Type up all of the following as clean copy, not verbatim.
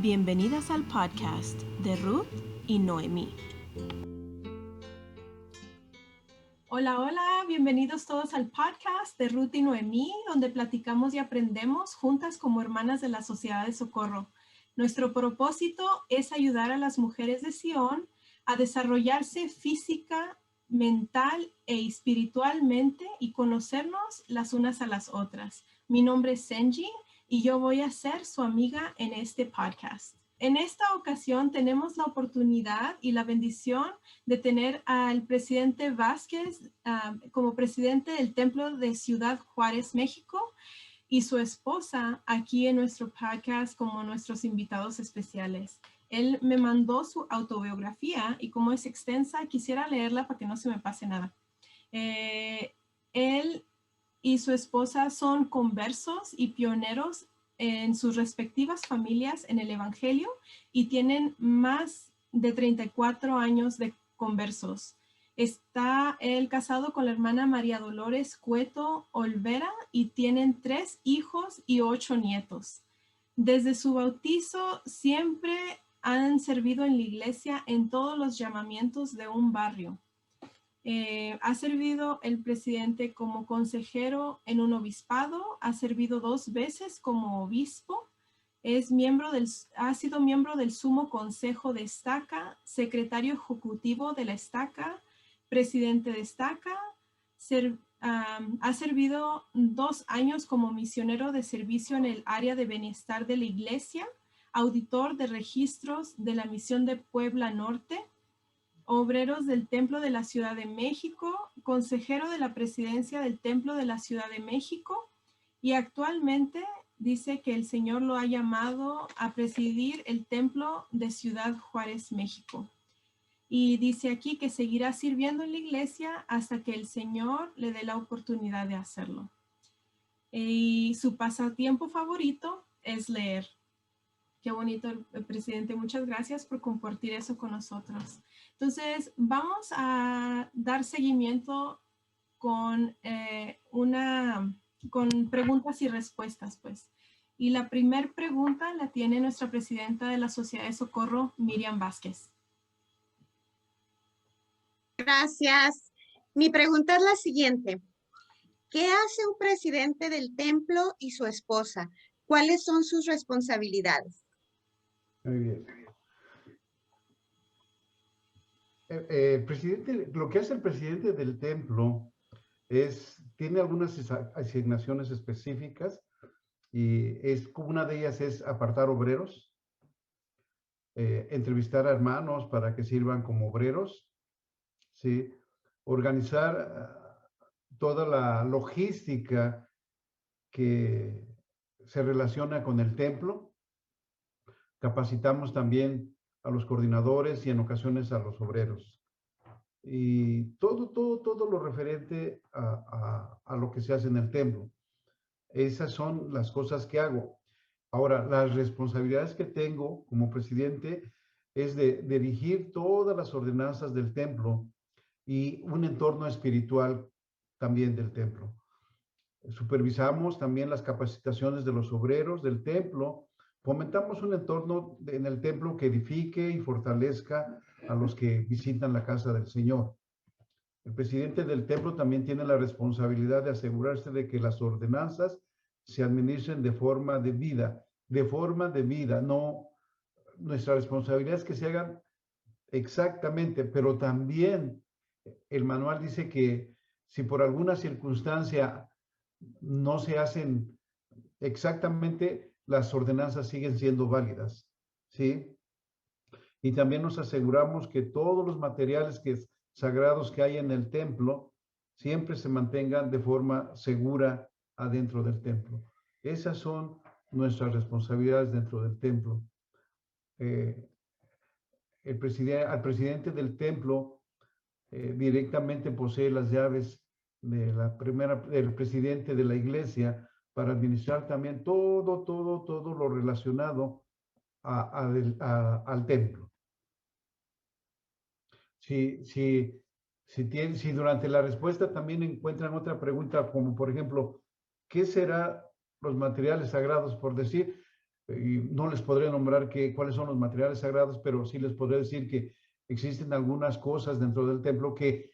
Bienvenidas al podcast de Ruth y Noemí. Hola, hola, bienvenidos todos al podcast de Ruth y Noemí, donde platicamos y aprendemos juntas como hermanas de la Sociedad de Socorro. Nuestro propósito es ayudar a las mujeres de Sion a desarrollarse física, mental e espiritualmente y conocernos las unas a las otras. Mi nombre es Senji y yo voy a ser su amiga en este podcast. En esta ocasión tenemos la oportunidad y la bendición de tener al presidente Vázquez como presidente del Templo de Ciudad Juárez, México, y su esposa aquí en nuestro podcast como nuestros invitados especiales. Él me mandó su autobiografía y como es extensa, quisiera leerla para que no se me pase nada. Él y su esposa son conversos y pioneros en sus respectivas familias en el Evangelio y tienen más de 34 años de conversos. Está él casado con la hermana María Dolores Cueto Olvera y tienen 3 hijos y 8 nietos. Desde su bautizo siempre han servido en la iglesia en todos los llamamientos de un barrio. Ha servido el presidente como consejero en un obispado, ha servido 2 veces como obispo, ha sido miembro del Sumo Consejo de Estaca, secretario ejecutivo de la Estaca, presidente de Estaca, ha servido 2 años como misionero de servicio en el área de bienestar de la iglesia, auditor de registros de la misión de Puebla Norte, obreros del Templo de la Ciudad de México, consejero de la presidencia del Templo de la Ciudad de México y actualmente dice que el Señor lo ha llamado a presidir el Templo de Ciudad Juárez, México. Y dice aquí que seguirá sirviendo en la iglesia hasta que el Señor le dé la oportunidad de hacerlo. Y su pasatiempo favorito es leer. Qué bonito, el presidente. Muchas gracias por compartir eso con nosotros. Entonces, vamos a dar seguimiento con, con preguntas y respuestas, pues. Y la primera pregunta la tiene nuestra presidenta de la Sociedad de Socorro, Miriam Vázquez. Gracias. Mi pregunta es la siguiente. ¿Qué hace un presidente del templo y su esposa? ¿Cuáles son sus responsabilidades? Muy bien. El presidente, lo que hace el presidente del templo tiene algunas asignaciones específicas y una de ellas es apartar obreros, entrevistar a hermanos para que sirvan como obreros, ¿sí? Organizar toda la logística que se relaciona con el templo. Capacitamos también a los coordinadores y en ocasiones a los obreros. Y todo lo referente a lo que se hace en el templo. Esas son las cosas que hago. Ahora, las responsabilidades que tengo como presidente es de dirigir todas las ordenanzas del templo y un entorno espiritual también del templo. Supervisamos también las capacitaciones de los obreros del templo. Fomentamos un entorno en el templo que edifique y fortalezca a los que visitan la casa del Señor. El presidente del templo también tiene la responsabilidad de asegurarse de que las ordenanzas se administren de forma debida, no, nuestra responsabilidad es que se hagan exactamente, pero también el manual dice que si por alguna circunstancia no se hacen exactamente, las ordenanzas siguen siendo válidas, ¿sí? Y también nos aseguramos que todos los materiales sagrados que hay en el templo siempre se mantengan de forma segura adentro del templo. Esas son nuestras responsabilidades dentro del templo. Al presidente del templo directamente posee las llaves del presidente de la iglesia para administrar también todo lo relacionado al templo. Si durante la respuesta también encuentran otra pregunta, como por ejemplo, ¿qué serán los materiales sagrados? Por decir, y no les podré nombrar cuáles son los materiales sagrados, pero sí les podré decir que existen algunas cosas dentro del templo que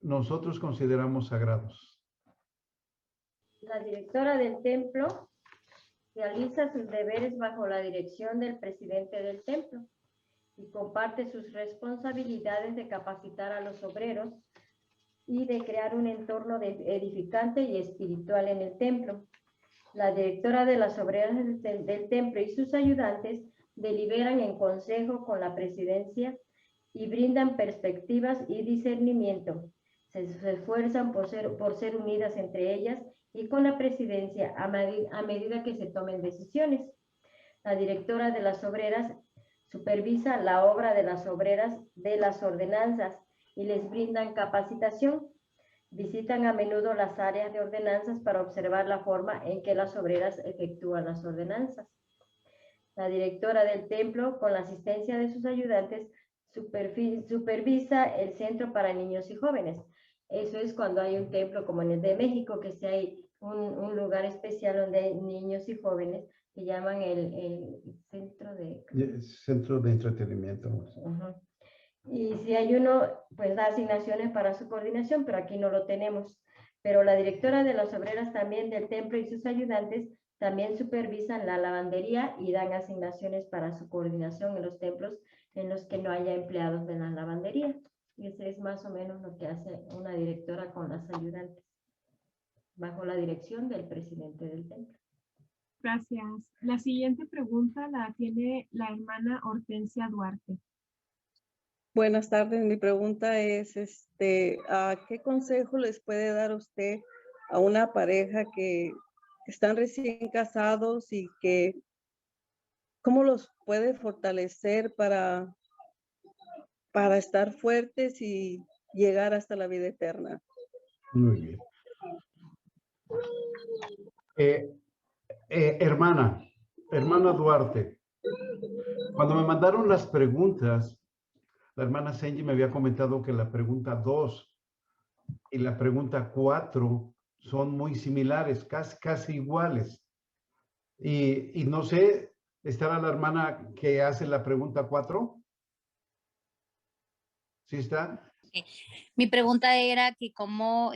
nosotros consideramos sagrados. La directora del templo realiza sus deberes bajo la dirección del presidente del templo y comparte sus responsabilidades de capacitar a los obreros y de crear un entorno edificante y espiritual en el templo. La directora de las obreras del templo y sus ayudantes deliberan en consejo con la presidencia y brindan perspectivas y discernimiento. Se esfuerzan por ser unidas entre ellas y con la presidencia a medida que se tomen decisiones. La directora de las obreras supervisa la obra de las obreras de las ordenanzas y les brindan capacitación. Visitan a menudo las áreas de ordenanzas para observar la forma en que las obreras efectúan las ordenanzas. La directora del templo, con la asistencia de sus ayudantes, supervisa el centro para niños y jóvenes. Eso es cuando hay un templo como en el de México, que si hay un lugar especial donde hay niños y jóvenes, que llaman el centro de... Centro de entretenimiento. Uh-huh. Y si hay uno, pues da asignaciones para su coordinación, pero aquí no lo tenemos. Pero la directora de las obreras también del templo y sus ayudantes también supervisan la lavandería y dan asignaciones para su coordinación en los templos en los que no haya empleados de la lavandería. Y ese es más o menos lo que hace una directora con las ayudantes, bajo la dirección del presidente del templo. Gracias. La siguiente pregunta la tiene la hermana Hortensia Duarte. Buenas tardes, mi pregunta es, ¿qué consejo les puede dar usted a una pareja que están recién casados y que cómo los puede fortalecer para estar fuertes y llegar hasta la vida eterna? Muy bien. Hermana Duarte, cuando me mandaron las preguntas, la hermana Senji me había comentado que la pregunta 2 y la pregunta 4 son muy similares, casi iguales. Y no sé, ¿estará la hermana que hace la pregunta 4? ¿Sí está? Mi pregunta era que cómo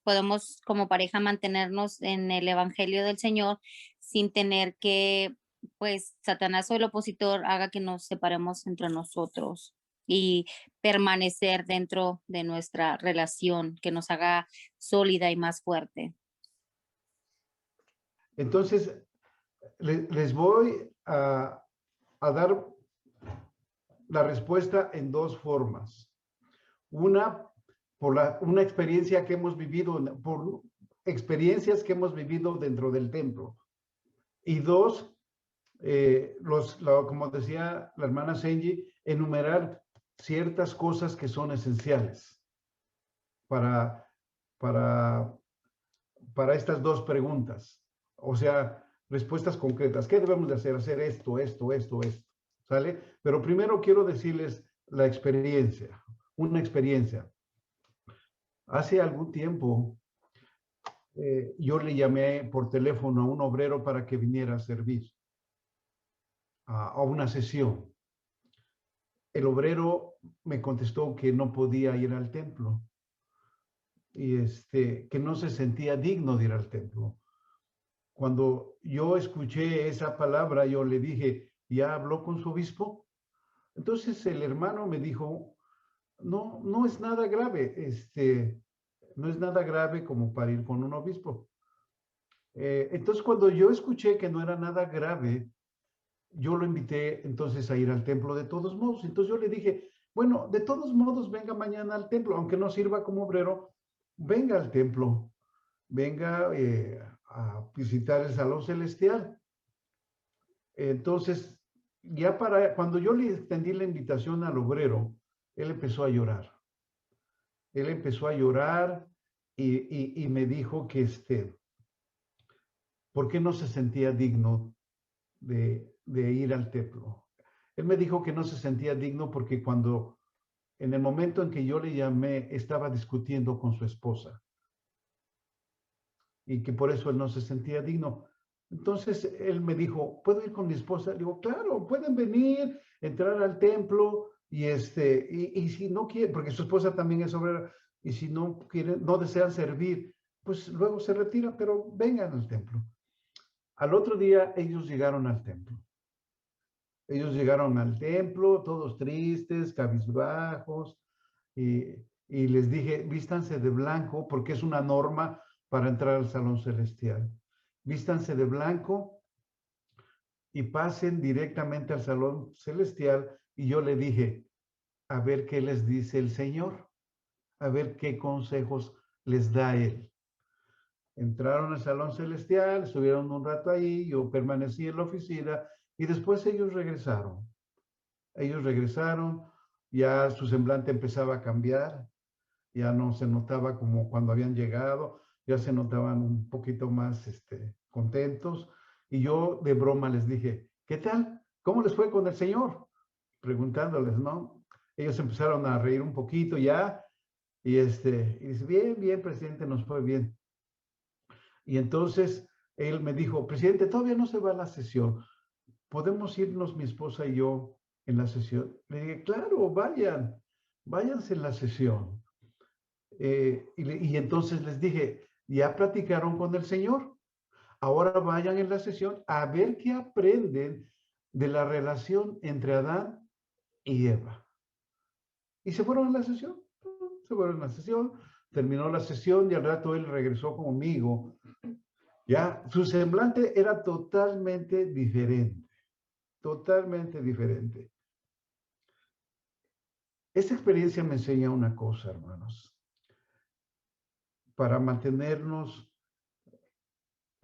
podemos como pareja mantenernos en el Evangelio del Señor sin tener que, pues, Satanás o el opositor haga que nos separemos entre nosotros y permanecer dentro de nuestra relación, que nos haga sólida y más fuerte. Entonces, les voy a dar la respuesta en dos formas. Una, por una experiencia que hemos vivido, por experiencias que hemos vivido dentro del templo. Y dos, como decía la hermana Senji, enumerar ciertas cosas que son esenciales para estas dos preguntas. O sea, respuestas concretas. ¿Qué debemos de hacer? Hacer esto, ¿sale? Pero primero quiero decirles la experiencia, una experiencia. Hace algún tiempo, yo le llamé por teléfono a un obrero para que viniera a servir a una sesión. El obrero me contestó que no podía ir al templo y que no se sentía digno de ir al templo. Cuando yo escuché esa palabra, yo le dije, ¿ya habló con su obispo? Entonces el hermano me dijo, no es nada grave, no es nada grave como para ir con un obispo. Entonces cuando yo escuché que no era nada grave, yo lo invité entonces a ir al templo de todos modos. Entonces yo le dije, bueno, de todos modos venga mañana al templo, aunque no sirva como obrero, venga al templo, venga a visitar el salón celestial. Entonces, ya cuando yo le extendí la invitación al obrero, él empezó a llorar. Él empezó a llorar y me dijo que ¿por qué no se sentía digno de ir al templo? Él me dijo que no se sentía digno porque en el momento en que yo le llamé, estaba discutiendo con su esposa y que por eso él no se sentía digno. Entonces él me dijo, ¿puedo ir con mi esposa? Le digo, claro, pueden venir, entrar al templo y si no quieren, porque su esposa también es obrera, y si no quieren, no desean servir, pues luego se retiran, pero vengan al templo. Al otro día ellos llegaron al templo. Ellos llegaron al templo, todos tristes, cabizbajos, y les dije, vístanse de blanco, porque es una norma para entrar al salón celestial. Vístanse de blanco y pasen directamente al salón celestial. Y yo le dije, a ver qué les dice el Señor, a ver qué consejos les da Él. Entraron al salón celestial, estuvieron un rato ahí, yo permanecí en la oficina y después ellos regresaron. Ellos regresaron, ya su semblante empezaba a cambiar, ya no se notaba como cuando habían llegado, ya se notaban un poquito más contentos. Y yo de broma les dije, ¿qué tal? ¿Cómo les fue con el Señor? Preguntándoles, ¿no? Ellos empezaron a reír un poquito ya, y dice, bien, bien, presidente, nos fue bien. Y entonces él me dijo, presidente, todavía no se va a la sesión, ¿podemos irnos mi esposa y yo en la sesión? Le dije, claro, váyanse en la sesión. Y entonces les dije, ya platicaron con el Señor, ahora vayan en la sesión a ver qué aprenden de la relación entre Adán y Eva. Y se fueron a la sesión, terminó la sesión y al rato él regresó conmigo. Ya, su semblante era totalmente diferente, totalmente diferente. Esta experiencia me enseña una cosa, hermanos. Para mantenernos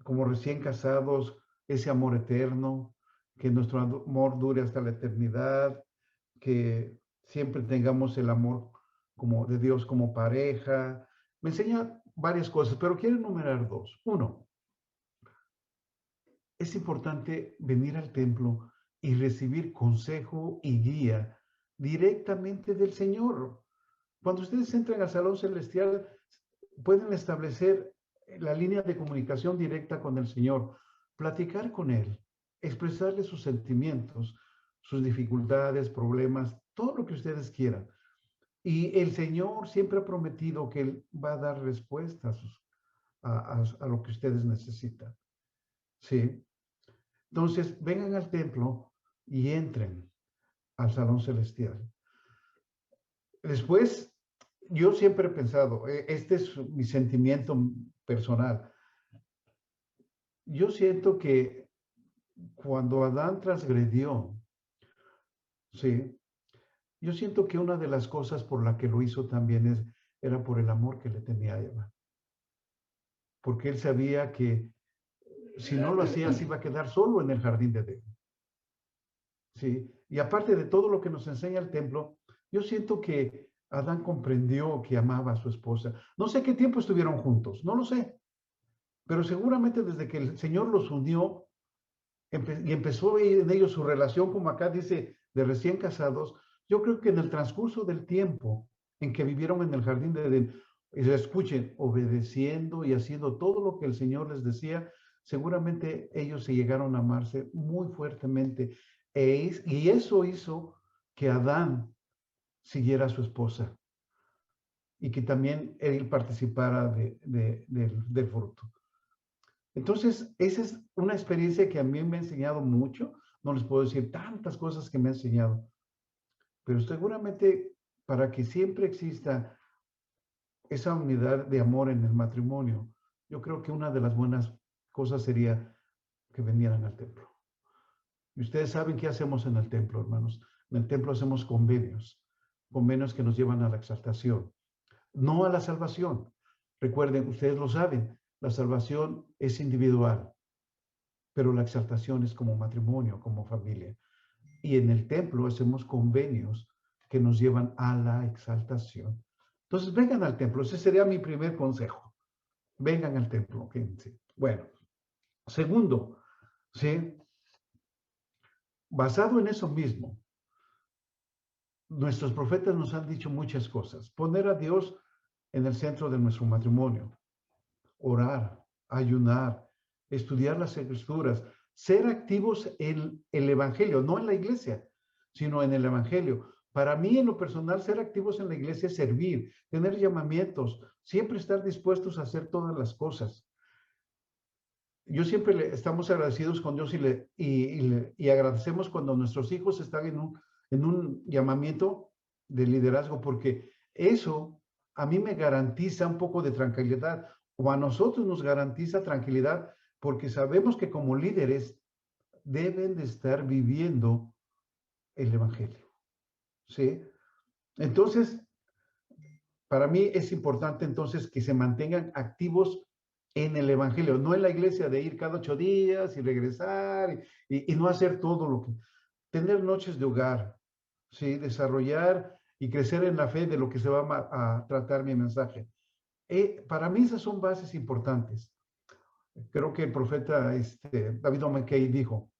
como recién casados, ese amor eterno, que nuestro amor dure hasta la eternidad, que siempre tengamos el amor como de Dios como pareja. Me enseña varias cosas, pero quiero enumerar dos. Uno, es importante venir al templo y recibir consejo y guía directamente del Señor. Cuando ustedes entran al salón celestial, pueden establecer la línea de comunicación directa con el Señor, platicar con Él, expresarle sus sentimientos, sus dificultades, problemas, todo lo que ustedes quieran. Y el Señor siempre ha prometido que Él va a dar respuestas a lo que ustedes necesitan. ¿Sí? Entonces, vengan al templo y entren al salón celestial. Después, yo siempre he pensado, este es mi sentimiento personal. Yo siento que cuando Adán transgredió, sí, yo siento que una de las cosas por la que lo hizo también era por el amor que le tenía a Eva. Porque él sabía que si no lo hacía, se iba a quedar solo en el jardín de Edén. Sí, y aparte de todo lo que nos enseña el templo, yo siento que Adán comprendió que amaba a su esposa. No sé qué tiempo estuvieron juntos, no lo sé. Pero seguramente desde que el Señor los unió y empezó en ellos su relación, como acá dice, de recién casados, yo creo que en el transcurso del tiempo en que vivieron en el jardín de Edén, y escuchen, obedeciendo y haciendo todo lo que el Señor les decía, seguramente ellos se llegaron a amarse muy fuertemente. Y eso hizo que Adán siguiera a su esposa y que también él participara del fruto. Entonces, esa es una experiencia que a mí me ha enseñado mucho. No les puedo decir tantas cosas que me ha enseñado, pero seguramente para que siempre exista esa unidad de amor en el matrimonio, yo creo que una de las buenas cosas sería que vinieran al templo. Y ustedes saben qué hacemos en el templo, hermanos. En el templo hacemos convenios que nos llevan a la exaltación, no a la salvación. Recuerden, ustedes lo saben, la salvación es individual, pero la exaltación es como matrimonio, como familia. Y en el templo hacemos convenios que nos llevan a la exaltación. Entonces, vengan al templo. Ese sería mi primer consejo. Vengan al templo. Fíjense. Bueno, segundo, ¿sí? Basado en eso mismo, nuestros profetas nos han dicho muchas cosas. Poner a Dios en el centro de nuestro matrimonio. Orar, ayunar, estudiar las escrituras, ser activos en el evangelio, no en la iglesia, sino en el evangelio. Para mí, en lo personal, ser activos en la iglesia es servir, tener llamamientos, siempre estar dispuestos a hacer todas las cosas. Yo siempre estamos agradecidos con Dios y agradecemos cuando nuestros hijos están en un llamamiento de liderazgo, porque eso a mí me garantiza un poco de tranquilidad, o a nosotros nos garantiza tranquilidad, porque sabemos que como líderes deben de estar viviendo el evangelio, ¿sí? Entonces, para mí es importante entonces que se mantengan activos en el evangelio, no en la iglesia de ir cada 8 días y regresar y no hacer todo lo que... Tener noches de hogar, ¿sí? Desarrollar y crecer en la fe de lo que se va a tratar mi mensaje. Para mí esas son bases importantes. Creo que el profeta David O. McKay dijo,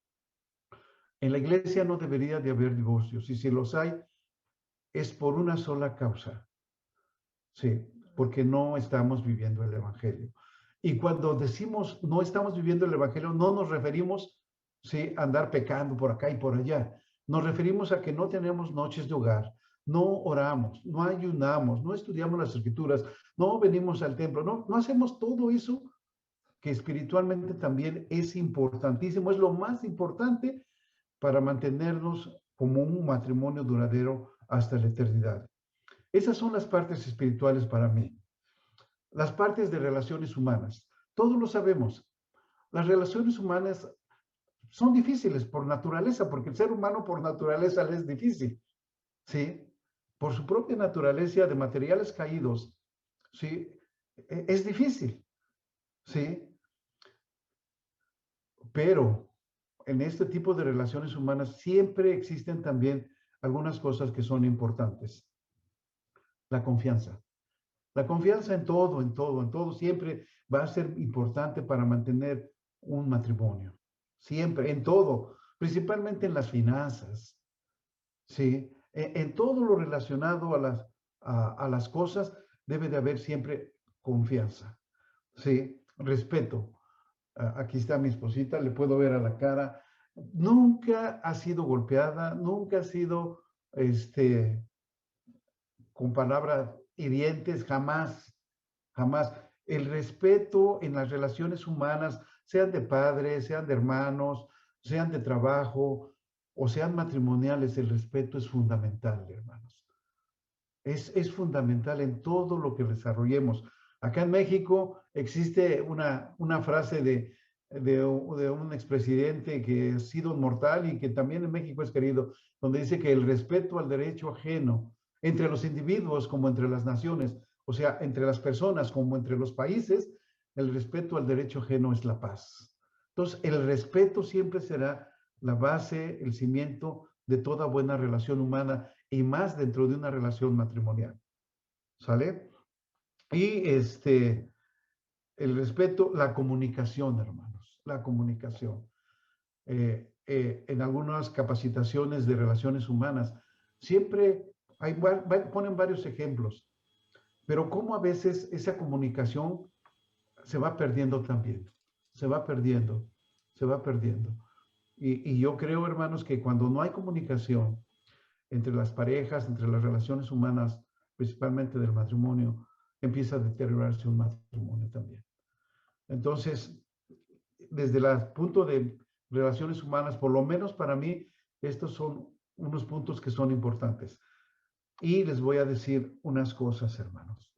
en la iglesia no debería de haber divorcios, y si los hay, es por una sola causa. Sí, porque no estamos viviendo el evangelio. Y cuando decimos no estamos viviendo el evangelio, no nos referimos, sí, a andar pecando por acá y por allá. Nos referimos a que no tenemos noches de hogar, no oramos, no ayunamos, no estudiamos las escrituras, no venimos al templo, no hacemos todo eso que espiritualmente también es importantísimo, es lo más importante para mantenernos como un matrimonio duradero hasta la eternidad. Esas son las partes espirituales para mí. Las partes de relaciones humanas. Todos lo sabemos. Las relaciones humanas son difíciles por naturaleza, porque el ser humano por naturaleza le es difícil, ¿sí? Por su propia naturaleza de materiales caídos, ¿sí? Es difícil, ¿sí? Pero en este tipo de relaciones humanas siempre existen también algunas cosas que son importantes. La confianza. La confianza en todo, siempre va a ser importante para mantener un matrimonio. Siempre, en todo, principalmente en las finanzas, ¿sí? En todo lo relacionado a las cosas, debe de haber siempre confianza, ¿sí? Respeto. Aquí está mi esposita, le puedo ver a la cara. Nunca ha sido golpeada, nunca ha sido, con palabras hirientes, jamás, jamás. El respeto en las relaciones humanas, sean de padres, sean de hermanos, sean de trabajo o sean matrimoniales, el respeto es fundamental, hermanos. Es fundamental en todo lo que desarrollemos. Acá en México existe una frase de un expresidente que ha sido mortal y que también en México es querido, donde dice que el respeto al derecho ajeno entre los individuos como entre las naciones, o sea, entre las personas como entre los países, el respeto al derecho ajeno es la paz. Entonces, el respeto siempre será la base, el cimiento de toda buena relación humana y más dentro de una relación matrimonial. ¿Sale? Y el respeto, la comunicación, hermanos, la comunicación. En algunas capacitaciones de relaciones humanas, siempre ponen varios ejemplos, pero cómo a veces esa comunicación se va perdiendo también, se va perdiendo, se va perdiendo. Y yo creo, hermanos, que cuando no hay comunicación entre las parejas, entre las relaciones humanas, principalmente del matrimonio, empieza a deteriorarse un matrimonio también. Entonces, desde el punto de relaciones humanas, por lo menos para mí, estos son unos puntos que son importantes. Y les voy a decir unas cosas, hermanos.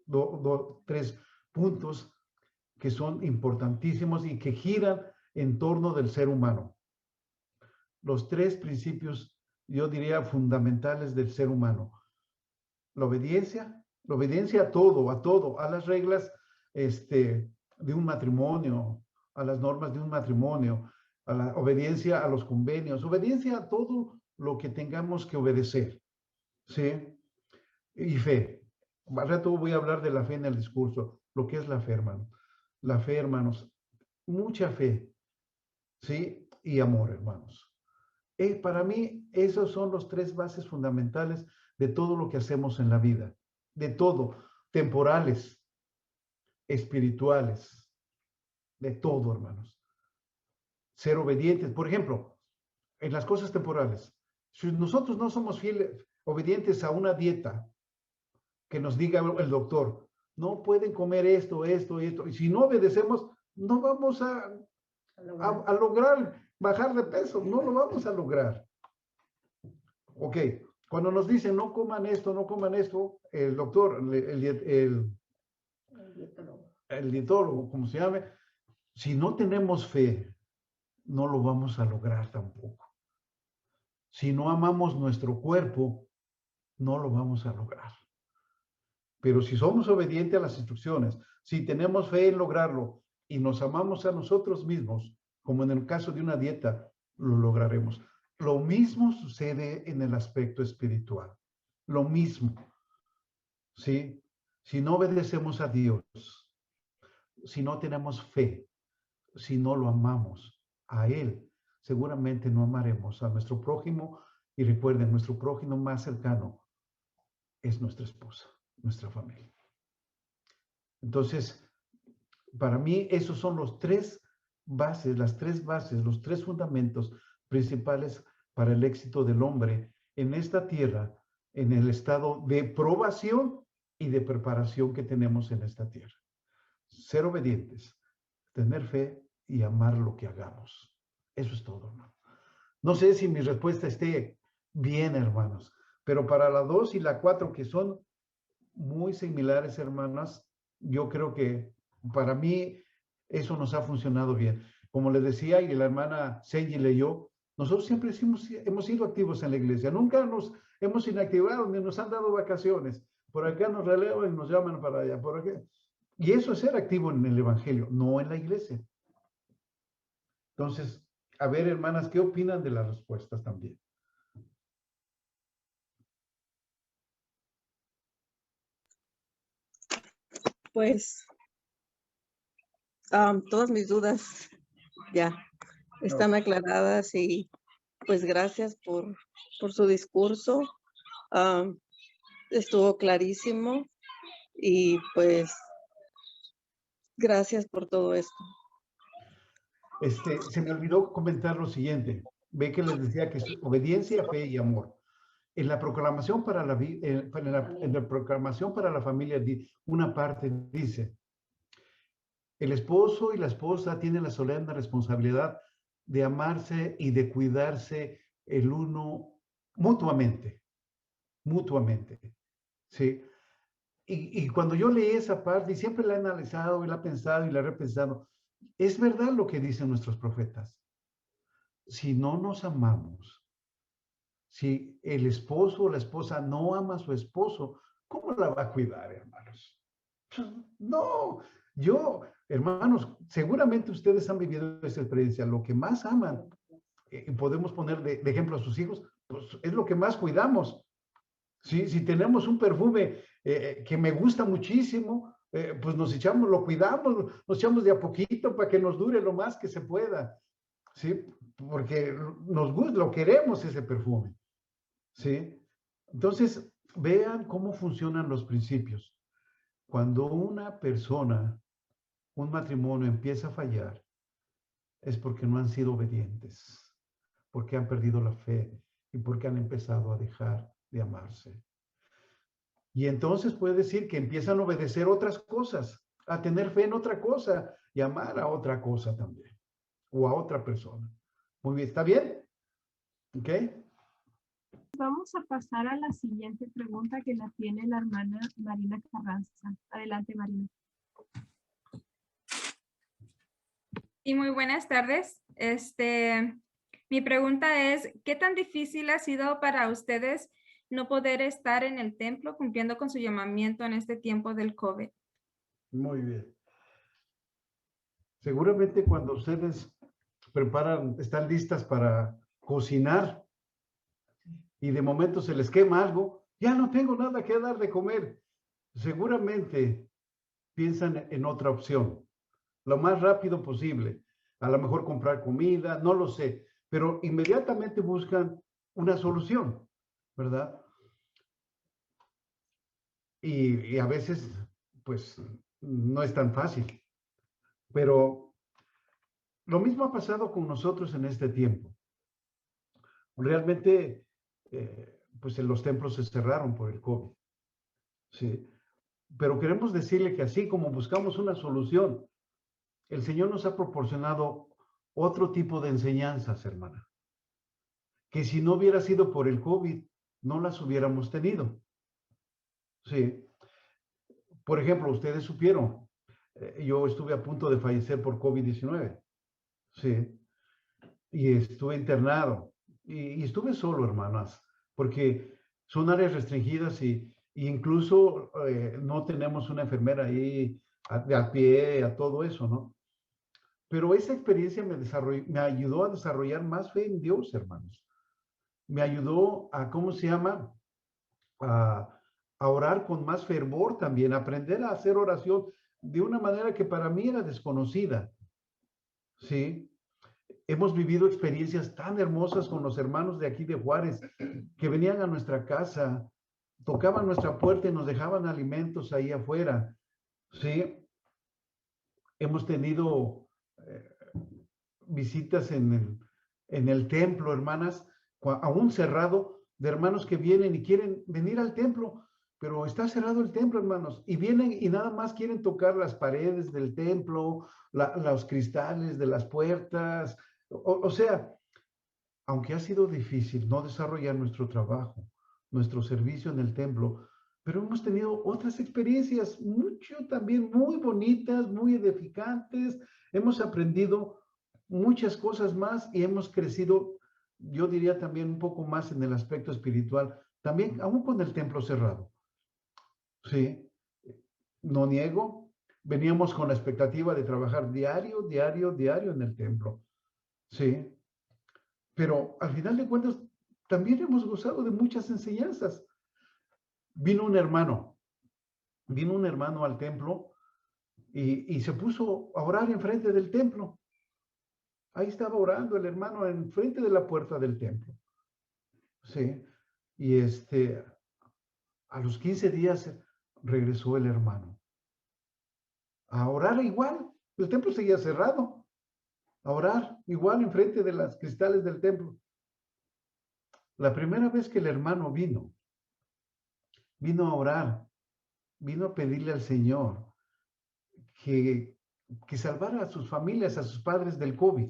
3 puntos que son importantísimos y que giran en torno del ser humano. Los 3 principios, yo diría, fundamentales del ser humano. La obediencia a todo, a las reglas de un matrimonio, a las normas de un matrimonio, a la obediencia a los convenios, obediencia a todo lo que tengamos que obedecer, ¿sí? Y fe. Al rato voy a hablar de la fe en el discurso, lo que es la fe, hermanos. La fe, hermanos, mucha fe, ¿sí? Y amor, hermanos. Para mí, esos son los 3 bases fundamentales de todo lo que hacemos en la vida, de todo, temporales, espirituales, de todo, hermanos. ser obedientes. Por ejemplo, en las cosas temporales, si nosotros no somos fieles, obedientes a una dieta que nos diga el doctor, no pueden comer esto, esto y esto, y si no obedecemos, no vamos a lograr bajar de peso, no lo vamos a lograr. Ok, cuando nos dicen no coman esto, el doctor, el dietólogo, como se llame, si no tenemos fe, no lo vamos a lograr tampoco. Si no amamos nuestro cuerpo, no lo vamos a lograr. Pero si somos obedientes a las instrucciones, si tenemos fe en lograrlo y nos amamos a nosotros mismos, como en el caso de una dieta, lo lograremos. Lo mismo sucede en el aspecto espiritual. Lo mismo. ¿Sí? Si no obedecemos a Dios, si no tenemos fe, si no lo amamos a Él, seguramente no amaremos a nuestro prójimo. Y recuerden, nuestro prójimo más cercano es nuestra esposa, nuestra familia. Entonces, para mí, esos son los tres bases, los tres fundamentos principales para el éxito del hombre en esta tierra, en el estado de probación y de preparación que tenemos en esta tierra. Ser obedientes, tener fe y amar lo que hagamos. Eso es todo, ¿no? No sé si mi respuesta esté bien, hermanos, pero para la 2 y la 4, que son muy similares, hermanas, yo creo que para mí eso nos ha funcionado bien. Como les decía, y la hermana Senji leyó, nosotros siempre hemos sido activos en la iglesia. Nunca nos hemos inactivado ni nos han dado vacaciones. Por acá nos relevan y nos llaman para allá, por acá. Y eso es ser activo en el evangelio, no en la iglesia. Entonces, a ver, hermanas, ¿qué opinan de las respuestas también? Pues todas mis dudas ya están aclaradas y pues gracias por su discurso. Estuvo clarísimo y pues gracias por todo esto. Se me olvidó comentar lo siguiente. Ve que les decía que es obediencia, fe y amor. En la proclamación para en la proclamación para la familia, una parte dice: el esposo y la esposa tienen la solemne responsabilidad de amarse y de cuidarse el uno mutuamente, ¿sí? Y cuando yo leí esa parte, y siempre la he analizado y la he pensado y la he repensado, es verdad lo que dicen nuestros profetas. Si no nos amamos, si el esposo o la esposa no ama a su esposo, ¿cómo la va a cuidar, hermanos? No, hermanos, seguramente ustedes han vivido esa experiencia. Lo que más aman, podemos poner de ejemplo a sus hijos, pues es lo que más cuidamos. ¿Sí? Si tenemos un perfume que me gusta muchísimo, pues lo cuidamos, nos echamos de a poquito para que nos dure lo más que se pueda. ¿Sí? Porque nos gusta, lo queremos ese perfume. ¿Sí? Entonces, vean cómo funcionan los principios. Cuando una persona, un matrimonio empieza a fallar, es porque no han sido obedientes, porque han perdido la fe y porque han empezado a dejar de amarse. Y entonces puede decir que empiezan a obedecer otras cosas, a tener fe en otra cosa y amar a otra cosa también, o a otra persona. Muy bien, ¿está bien? ¿Ok? Vamos a pasar a la siguiente pregunta que la tiene la hermana Marina Carranza. Adelante, Marina. Y muy buenas tardes. Mi pregunta es, ¿qué tan difícil ha sido para ustedes no poder estar en el templo cumpliendo con su llamamiento en este tiempo del COVID? Muy bien. Seguramente cuando ustedes están listas para cocinar y de momento se les quema algo, ya no tengo nada que dar de comer. Seguramente piensan en otra opción, lo más rápido posible. A lo mejor comprar comida, no lo sé, pero inmediatamente buscan una solución, ¿verdad? Y a veces, pues, no es tan fácil. Pero Lo mismo ha pasado con nosotros en este tiempo. Realmente, pues los templos se cerraron por el COVID. Sí. Pero queremos decirle que así como buscamos una solución, el Señor nos ha proporcionado otro tipo de enseñanzas, hermana, que si no hubiera sido por el COVID, no las hubiéramos tenido. Sí. Por ejemplo, ustedes supieron, yo estuve a punto de fallecer por COVID-19. Sí. Y estuve internado. Y estuve solo, hermanas, porque son áreas restringidas y incluso no tenemos una enfermera ahí al pie, a todo eso, ¿no? Pero esa experiencia me ayudó a desarrollar más fe en Dios, hermanos. Me ayudó a, ¿cómo se llama? A orar con más fervor también, a aprender a hacer oración de una manera que para mí era desconocida. ¿Sí? Hemos vivido experiencias tan hermosas con los hermanos de aquí de Juárez, que venían a nuestra casa, tocaban nuestra puerta y nos dejaban alimentos ahí afuera. ¿Sí? Hemos tenido visitas en el templo, hermanas, aún cerrado, de hermanos que vienen y quieren venir al templo, pero está cerrado el templo, hermanos, y vienen y nada más quieren tocar las paredes del templo, los cristales de las puertas. O sea, aunque ha sido difícil no desarrollar nuestro trabajo, nuestro servicio en el templo, pero hemos tenido otras experiencias también muy bonitas, muy edificantes. Hemos aprendido muchas cosas más y hemos crecido, yo diría también un poco más en el aspecto espiritual, también aún con el templo cerrado. Sí, no niego, veníamos con la expectativa de trabajar diario en el templo. Sí, pero al final de cuentas también hemos gozado de muchas enseñanzas. Vino un hermano al templo y se puso a orar enfrente del templo. Ahí estaba orando el hermano enfrente de la puerta del templo. Sí, y a los 15 días regresó el hermano a orar igual. El templo seguía cerrado. A orar igual enfrente de las cristales del templo. La primera vez que el hermano vino a orar, vino a pedirle al Señor que salvara a sus familias, a sus padres del COVID.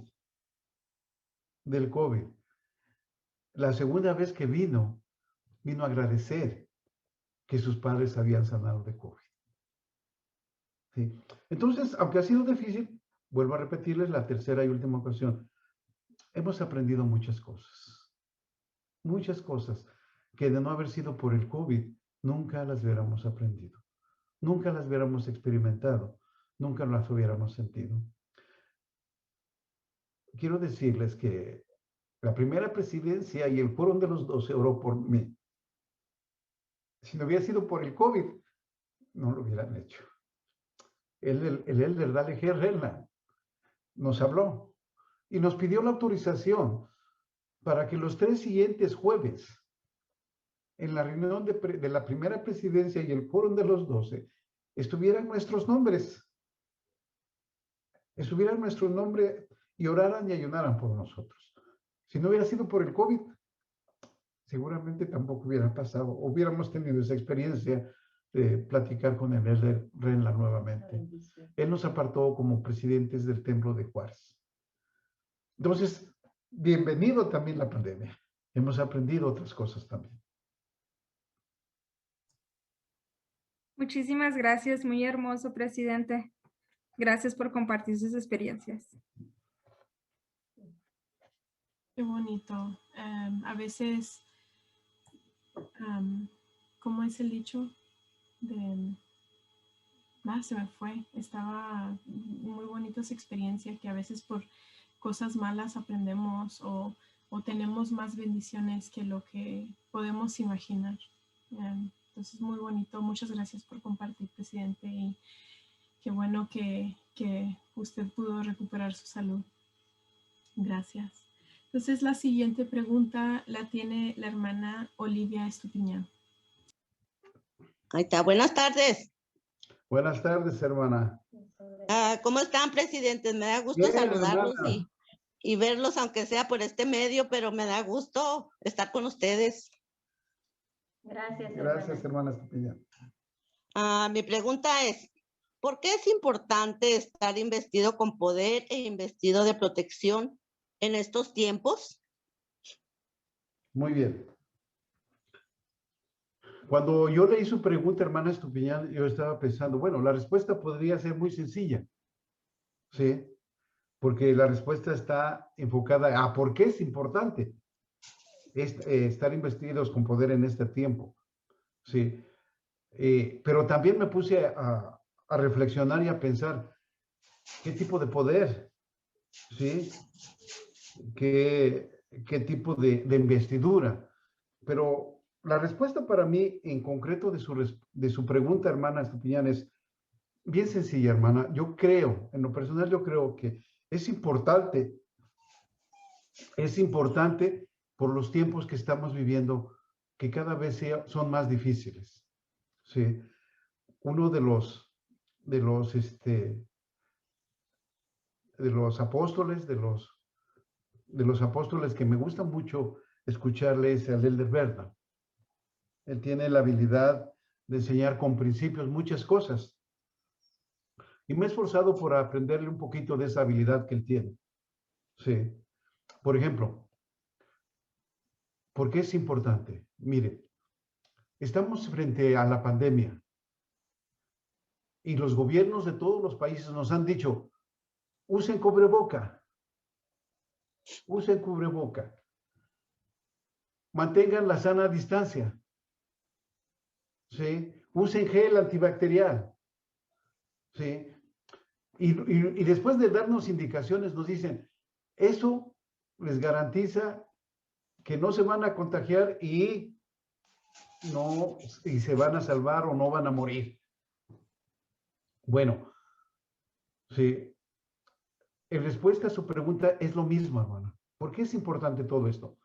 La segunda vez que vino a agradecer que sus padres habían sanado de COVID. ¿Sí? Entonces, aunque ha sido difícil, vuelvo a repetirles la tercera y última ocasión, hemos aprendido muchas cosas que de no haber sido por el COVID, nunca las hubiéramos aprendido, nunca las hubiéramos experimentado, nunca las hubiéramos sentido. Quiero decirles que la primera presidencia y el Quórum de los 12 oró por mí. Si no hubiera sido por el COVID, no lo hubieran hecho. El elder Dale G. Renla nos habló y nos pidió la autorización para que los 3 siguientes jueves, en la reunión de la primera presidencia y el Quórum de los 12, estuvieran nuestros nombres. Estuvieran nuestro nombre y oraran y ayunaran por nosotros. Si no hubiera sido por el COVID, seguramente tampoco hubiera pasado. Hubiéramos tenido esa experiencia de platicar con el elder Renla nuevamente. Él nos apartó como presidentes del templo de Juárez. Entonces, bienvenido también la pandemia. Hemos aprendido otras cosas también. Muchísimas gracias, muy hermoso, presidente. Gracias por compartir sus experiencias. Qué bonito. A veces, ¿cómo es el dicho? Se me fue. Estaba muy bonita esa experiencia, que a veces por cosas malas aprendemos o tenemos más bendiciones que lo que podemos imaginar. Entonces, muy bonito. Muchas gracias por compartir, presidente, y qué bueno que usted pudo recuperar su salud. Gracias. Entonces, la siguiente pregunta la tiene la hermana Olivia Estupiñán. Ahí está. Buenas tardes. Buenas tardes, hermana. ¿Cómo están, presidentes? Me da gusto Bien, saludarlos hermana. y verlos, aunque sea por este medio, pero me da gusto estar con ustedes. Gracias, Gracias, hermana. hermana Estupiñán. Mi pregunta es, ¿por qué es importante estar investido con poder e investido de protección en estos tiempos? Muy bien. Cuando yo leí su pregunta, hermana Estupiñán, yo estaba pensando, bueno, la respuesta podría ser muy sencilla, ¿sí? Porque la respuesta está enfocada a por qué es importante estar investidos con poder en este tiempo, ¿sí? Pero también me puse a reflexionar y a pensar, ¿qué tipo de poder? ¿Sí? ¿Qué tipo de investidura? Pero la respuesta para mí, en concreto de su pregunta, hermana Estupiñán, es bien sencilla, hermana. Yo creo, en lo personal, yo creo que es importante por los tiempos que estamos viviendo, que cada vez son más difíciles. ¿Sí? Uno de los, este, de los apóstoles, de los apóstoles que me gusta mucho escucharle es el Elder Berna. Él tiene la habilidad de enseñar con principios muchas cosas. Y me he esforzado por aprenderle un poquito de esa habilidad que él tiene. Sí. Por ejemplo, ¿por qué es importante? Mire, estamos frente a la pandemia y los gobiernos de todos los países nos han dicho, usen cubreboca, mantengan la sana distancia, ¿sí? Usen gel antibacterial, ¿sí? Y después de darnos indicaciones nos dicen, eso les garantiza que no se van a contagiar y se van a salvar o no van a morir. Bueno, sí, en respuesta a su pregunta es lo mismo, hermano. ¿Por qué es importante todo esto?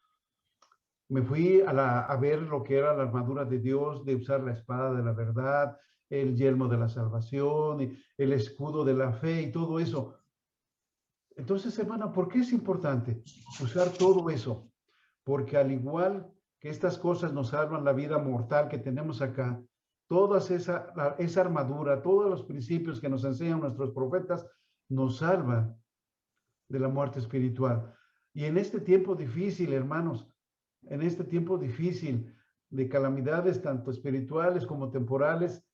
Me fui a ver lo que era la armadura de Dios, de usar la espada de la verdad, el yelmo de la salvación, el escudo de la fe y todo eso. Entonces, hermana, ¿por qué es importante usar todo eso? Porque al igual que estas cosas nos salvan la vida mortal que tenemos acá, toda esa armadura, todos los principios que nos enseñan nuestros profetas, nos salvan de la muerte espiritual. Y en este tiempo difícil, hermanos, en este tiempo difícil de calamidades tanto espirituales como temporales,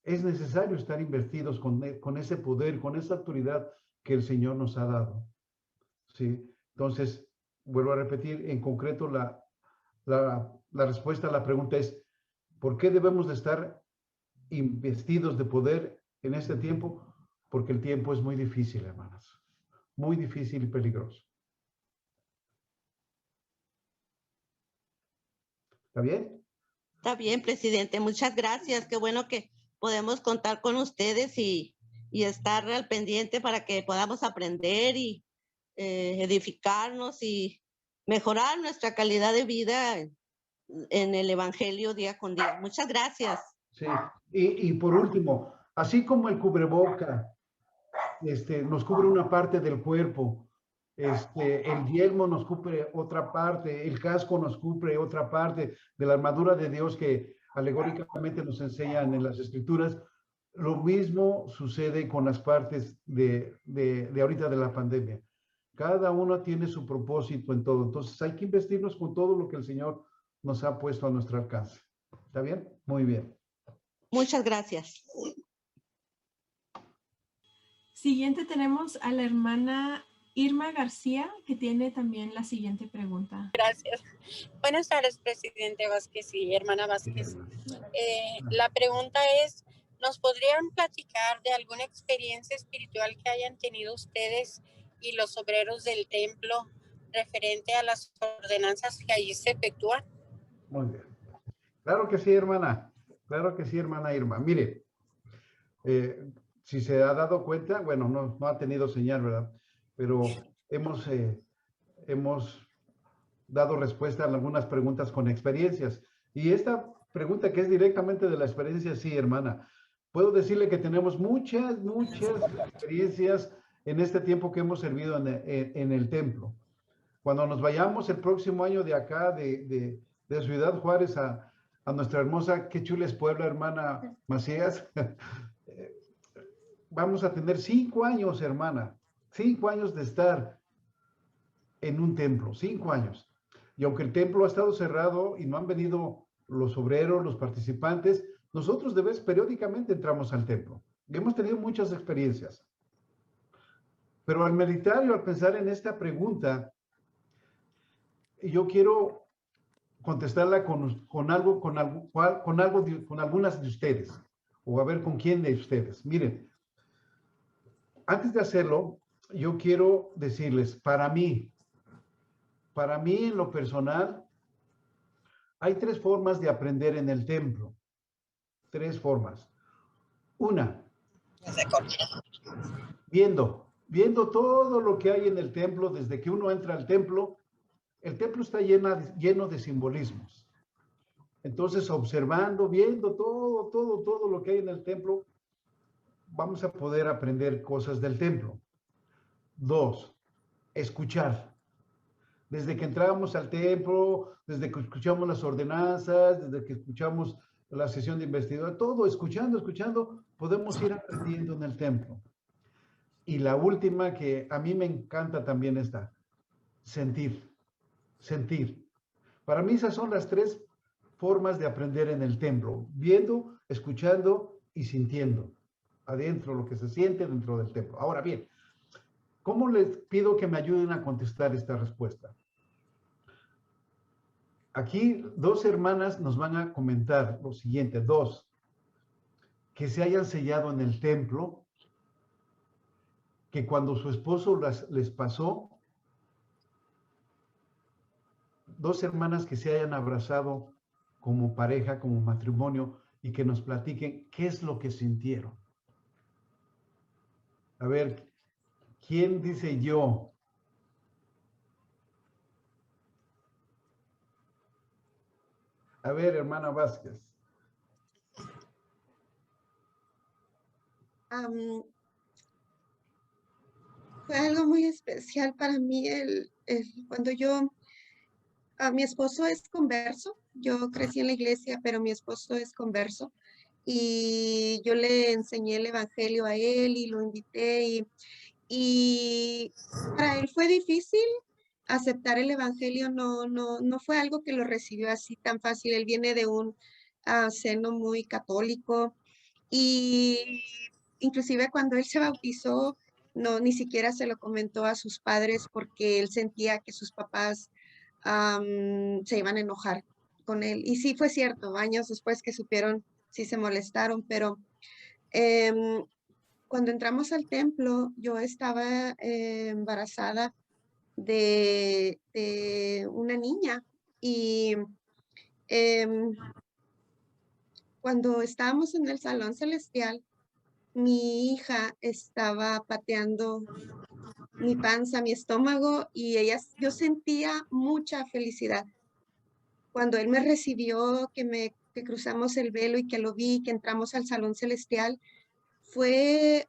es necesario estar investidos con ese poder, con esa autoridad que el Señor nos ha dado. ¿Sí? Entonces, vuelvo a repetir, en concreto, la respuesta a la pregunta es, ¿por qué debemos de estar investidos de poder en este tiempo? Porque el tiempo es muy difícil, hermanas. Muy difícil y peligroso. ¿Está bien? Está bien, presidente. Muchas gracias. Qué bueno que podemos contar con ustedes y estar al pendiente para que podamos aprender y edificarnos y mejorar nuestra calidad de vida en el Evangelio día con día. Muchas gracias. Sí. Y por último, así como el cubreboca nos cubre una parte del cuerpo, el yelmo nos cubre otra parte, el casco nos cubre otra parte de la armadura de Dios que alegóricamente nos enseñan en las escrituras. Lo mismo sucede con las partes de ahorita de la pandemia. Cada uno tiene su propósito en todo. Entonces hay que investirnos con todo lo que el Señor nos ha puesto a nuestro alcance. ¿Está bien? Muy bien. Muchas gracias. Siguiente tenemos a la hermana Irma García, que tiene también la siguiente pregunta. Gracias. Buenas tardes, presidente Vázquez y hermana Vázquez. La pregunta es, ¿nos podrían platicar de alguna experiencia espiritual que hayan tenido ustedes y los obreros del templo referente a las ordenanzas que allí se efectúan? Muy bien. Claro que sí, hermana. Claro que sí, hermana Irma. Mire, si se ha dado cuenta, bueno, no ha tenido señal, ¿verdad? Pero hemos dado respuesta a algunas preguntas con experiencias. Y esta pregunta que es directamente de la experiencia, sí, hermana. Puedo decirle que tenemos muchas experiencias en este tiempo que hemos servido en el templo. Cuando nos vayamos el próximo año de acá, de Ciudad Juárez a nuestra hermosa, qué chula es Puebla, hermana Macías, vamos a tener 5 años, hermana, 5 años de estar en un templo, 5 años. Y aunque el templo ha estado cerrado y no han venido los obreros, los participantes, nosotros de vez periódicamente entramos al templo. Y hemos tenido muchas experiencias. Pero al meditar y al pensar en esta pregunta, yo quiero contestarla con algunas de ustedes, o a ver con quién de ustedes. Miren, antes de hacerlo, yo quiero decirles, para mí en lo personal, hay 3 formas de aprender en el templo. 3 formas. Una, viendo todo lo que hay en el templo, desde que uno entra al templo. El templo está lleno de simbolismos. Entonces, observando, viendo todo lo que hay en el templo, vamos a poder aprender cosas del templo. 2, escuchar. Desde que entramos al templo, desde que escuchamos las ordenanzas, desde que escuchamos la sesión de investidura, todo escuchando, podemos ir aprendiendo en el templo. Y la última, que a mí me encanta también, esta, sentir. Para mí esas son las 3 formas de aprender en el templo: viendo, escuchando y sintiendo adentro lo que se siente dentro del templo. Ahora bien, ¿cómo les pido que me ayuden a contestar esta respuesta? Aquí 2 hermanas nos van a comentar lo siguiente: 2, que se hayan sellado en el templo, que cuando su esposo les pasó, 2 hermanas que se hayan abrazado como pareja, como matrimonio, y que nos platiquen qué es lo que sintieron. A ver, ¿quién dice yo? A ver, hermana Vázquez. Fue algo muy especial para mí cuando mi esposo es converso. Yo crecí en la iglesia, pero mi esposo es converso. Y yo le enseñé el evangelio a él y lo invité. Y para él fue difícil aceptar el evangelio. No fue algo que lo recibió así tan fácil. Él viene de un seno muy católico. Y inclusive cuando él se bautizó, ni siquiera se lo comentó a sus padres porque él sentía que sus papás se iban a enojar con él. Y sí fue cierto, años después que supieron, sí se molestaron, pero cuando entramos al templo, yo estaba embarazada de una niña y cuando estábamos en el salón celestial, mi hija estaba pateando mi panza, mi estómago, y yo sentía mucha felicidad. Cuando él me recibió, que cruzamos el velo y que lo vi, que entramos al salón celestial, fue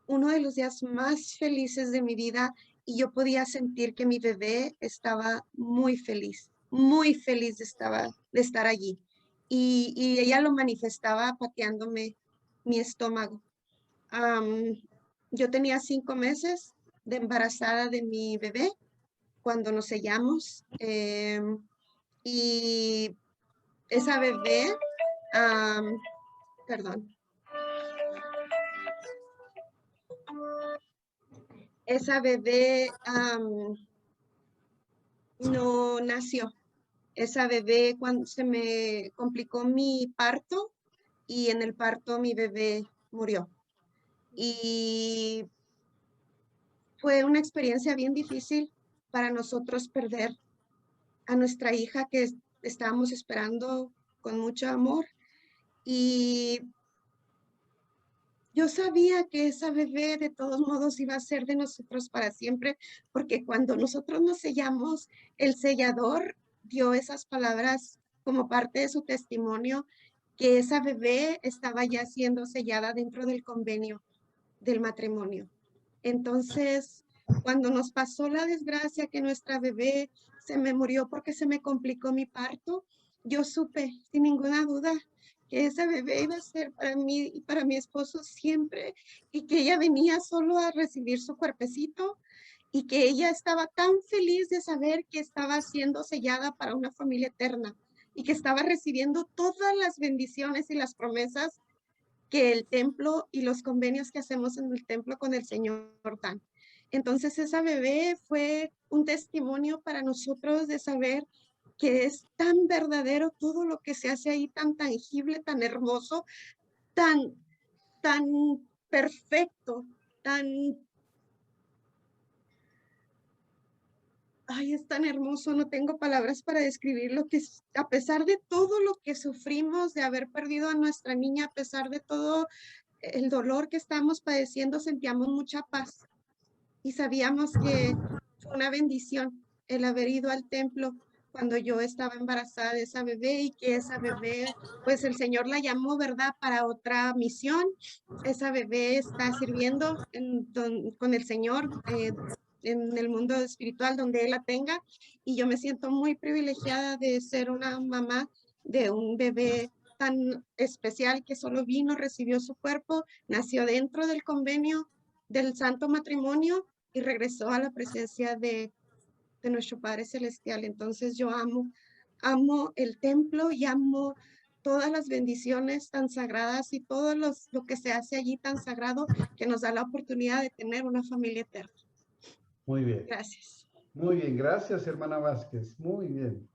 uno de los días más felices de mi vida, y yo podía sentir que mi bebé estaba muy feliz de estar allí. Y ella lo manifestaba pateándome mi estómago. Yo tenía 5 meses de embarazada de mi bebé cuando nos sellamos, y esa bebé, esa bebé no nació. Esa bebé, cuando se me complicó mi parto, y en el parto mi bebé murió. Y fue una experiencia bien difícil para nosotros perder a nuestra hija que estábamos esperando con mucho amor. Y yo sabía que esa bebé de todos modos iba a ser de nosotros para siempre, porque cuando nosotros nos sellamos, el sellador dio esas palabras como parte de su testimonio, que esa bebé estaba ya siendo sellada dentro del convenio del matrimonio. Entonces, cuando nos pasó la desgracia que nuestra bebé se me murió porque se me complicó mi parto, yo supe sin ninguna duda que esa bebé iba a ser para mí y para mi esposo siempre, y que ella venía solo a recibir su cuerpecito, y que ella estaba tan feliz de saber que estaba siendo sellada para una familia eterna y que estaba recibiendo todas las bendiciones y las promesas que el templo y los convenios que hacemos en el templo con el Señor dan. Entonces esa bebé fue un testimonio para nosotros de saber que es tan verdadero todo lo que se hace ahí, tan tangible, tan hermoso, tan perfecto, es tan hermoso, no tengo palabras para describir lo que es, a pesar de todo lo que sufrimos de haber perdido a nuestra niña, a pesar de todo el dolor que estamos padeciendo, sentíamos mucha paz y sabíamos que fue una bendición el haber ido al templo cuando yo estaba embarazada de esa bebé, y que esa bebé, pues el Señor la llamó, ¿verdad?, para otra misión. Esa bebé está sirviendo con el Señor en el mundo espiritual donde Él la tenga, y yo me siento muy privilegiada de ser una mamá de un bebé tan especial que solo vino, recibió su cuerpo, nació dentro del convenio del Santo Matrimonio y regresó a la presencia de nuestro Padre Celestial. Entonces yo amo el templo y amo todas las bendiciones tan sagradas y todo lo que se hace allí tan sagrado, que nos da la oportunidad de tener una familia eterna. Muy bien. Gracias. Muy bien, gracias, hermana Vázquez. Muy bien.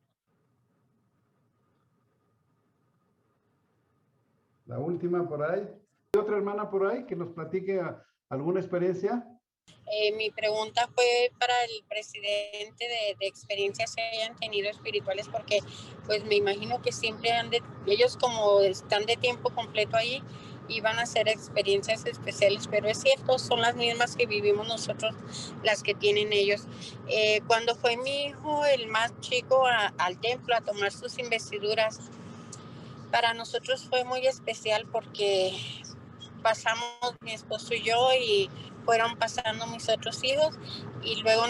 La última por ahí. ¿Hay otra hermana por ahí que nos platique alguna experiencia? Mi pregunta fue para el presidente de experiencias que hayan tenido espirituales, porque pues me imagino que siempre ellos como están de tiempo completo ahí, iban a hacer experiencias especiales, pero es cierto, son las mismas que vivimos nosotros, las que tienen ellos. Cuando fue mi hijo, el más chico, al templo a tomar sus investiduras, para nosotros fue muy especial porque pasamos mi esposo y yo, y fueron pasando mis otros hijos, y luego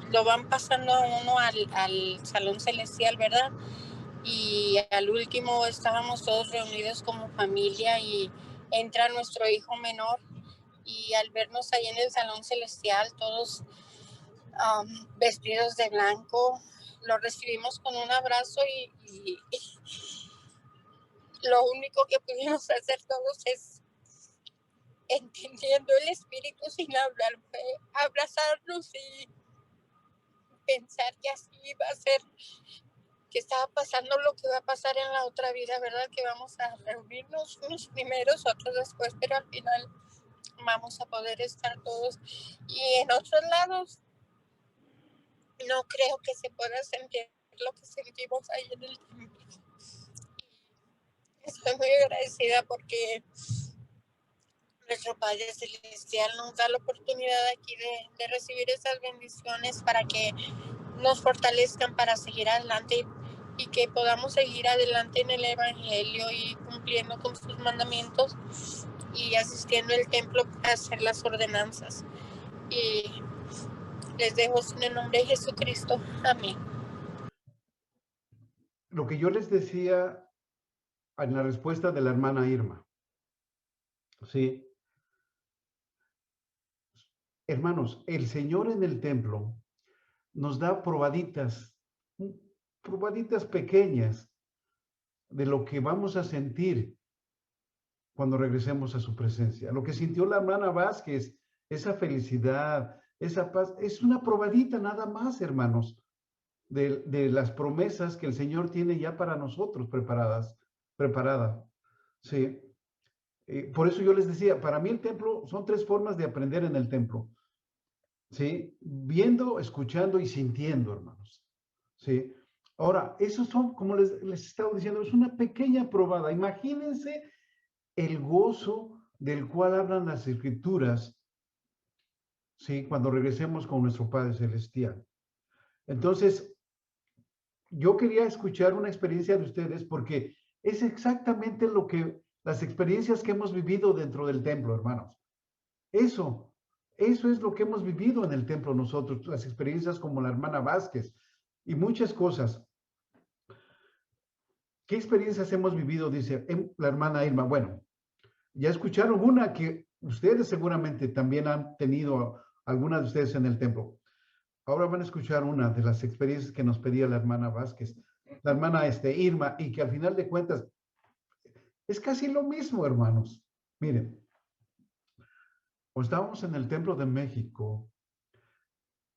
lo van pasando a uno al salón celestial, ¿verdad? Y al último estábamos todos reunidos como familia, y entra nuestro hijo menor, y al vernos ahí en el salón celestial, todos vestidos de blanco, lo recibimos con un abrazo, y lo único que pudimos hacer todos es, entendiendo el espíritu sin hablar, fue abrazarnos y pensar que así iba a ser, que estaba pasando lo que va a pasar en la otra vida, ¿verdad? Que vamos a reunirnos, unos primeros, otros después, pero al final vamos a poder estar todos. Y en otros lados no creo que se pueda sentir lo que sentimos ahí en el templo. Estoy muy agradecida porque nuestro Padre Celestial nos da la oportunidad aquí de recibir esas bendiciones para que nos fortalezcan para seguir adelante, y que podamos seguir adelante en el Evangelio y cumpliendo con sus mandamientos y asistiendo al templo para hacer las ordenanzas. Y les dejo en el nombre de Jesucristo. Amén. Lo que yo les decía en la respuesta de la hermana Irma. Sí. Hermanos, el Señor en el templo nos da probaditas pequeñas de lo que vamos a sentir cuando regresemos a su presencia. Lo que sintió la hermana Vázquez, esa felicidad, esa paz, es una probadita nada más, hermanos, de las promesas que el Señor tiene ya para nosotros preparada. Sí. Por eso yo les decía, para mí el templo, son 3 formas de aprender en el templo. ¿Sí? Viendo, escuchando y sintiendo, hermanos. ¿Sí? Ahora, esos son, como les estaba diciendo, es una pequeña probada. Imagínense el gozo del cual hablan las Escrituras, ¿sí? Cuando regresemos con nuestro Padre Celestial. Entonces, yo quería escuchar una experiencia de ustedes porque es exactamente lo que, las experiencias que hemos vivido dentro del templo, hermanos. Eso es lo que hemos vivido en el templo nosotros, las experiencias como la hermana Vázquez y muchas cosas. ¿Qué experiencias hemos vivido? Dice la hermana Irma. Bueno, ya escucharon una que ustedes seguramente también han tenido, algunas de ustedes en el templo. Ahora van a escuchar una de las experiencias que nos pedía la hermana Vázquez, la hermana Irma, y que al final de cuentas es casi lo mismo, hermanos. Miren, cuando estábamos en el templo de México,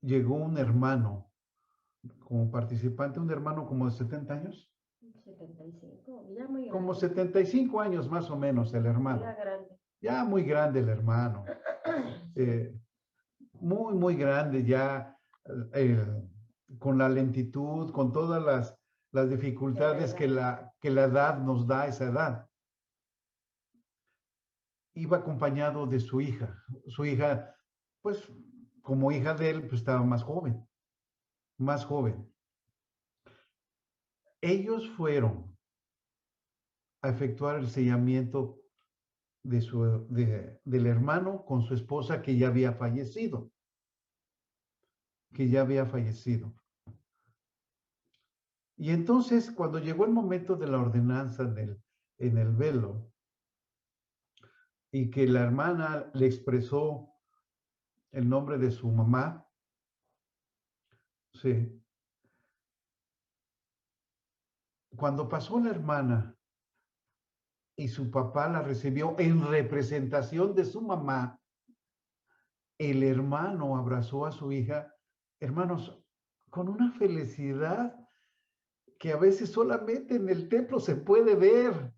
llegó un hermano como participante, un hermano como de 70 años. 75, ya muy grande. Como 75 años más o menos el hermano. Ya grande. Ya muy grande el hermano. Muy, muy grande ya, con la lentitud, con todas las dificultades que la edad nos da a esa edad. Iba acompañado de su hija. Su hija, pues, como hija de él, pues estaba más joven. Más joven. Ellos fueron a efectuar el sellamiento del hermano con su esposa que ya había fallecido. Y entonces, cuando llegó el momento de la ordenanza en el velo, y que la hermana le expresó el nombre de su mamá, sí. Cuando pasó la hermana y su papá la recibió en representación de su mamá, el hermano abrazó a su hija, hermanos, con una felicidad que a veces solamente en el templo se puede ver,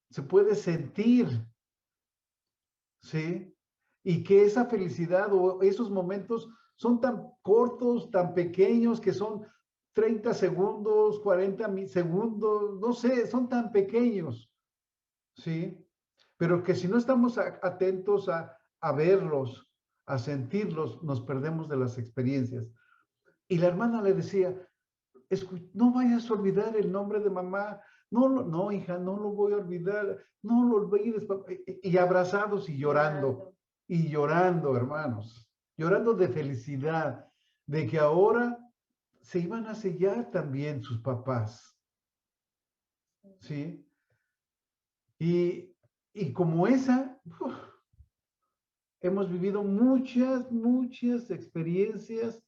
se puede sentir, ¿sí? Y que esa felicidad o esos momentos son tan cortos, tan pequeños, que son 30 segundos, 40 segundos, no sé, son tan pequeños, ¿sí? Pero que si no estamos atentos a verlos, a sentirlos, nos perdemos de las experiencias. Y la hermana le decía, no vayas a olvidar el nombre de mamá, no, hija, no lo voy a olvidar, no lo olvides, y abrazados y llorando, hermanos, llorando de felicidad, de que ahora se iban a sellar también sus papás, ¿sí? Y como esa, hemos vivido muchas experiencias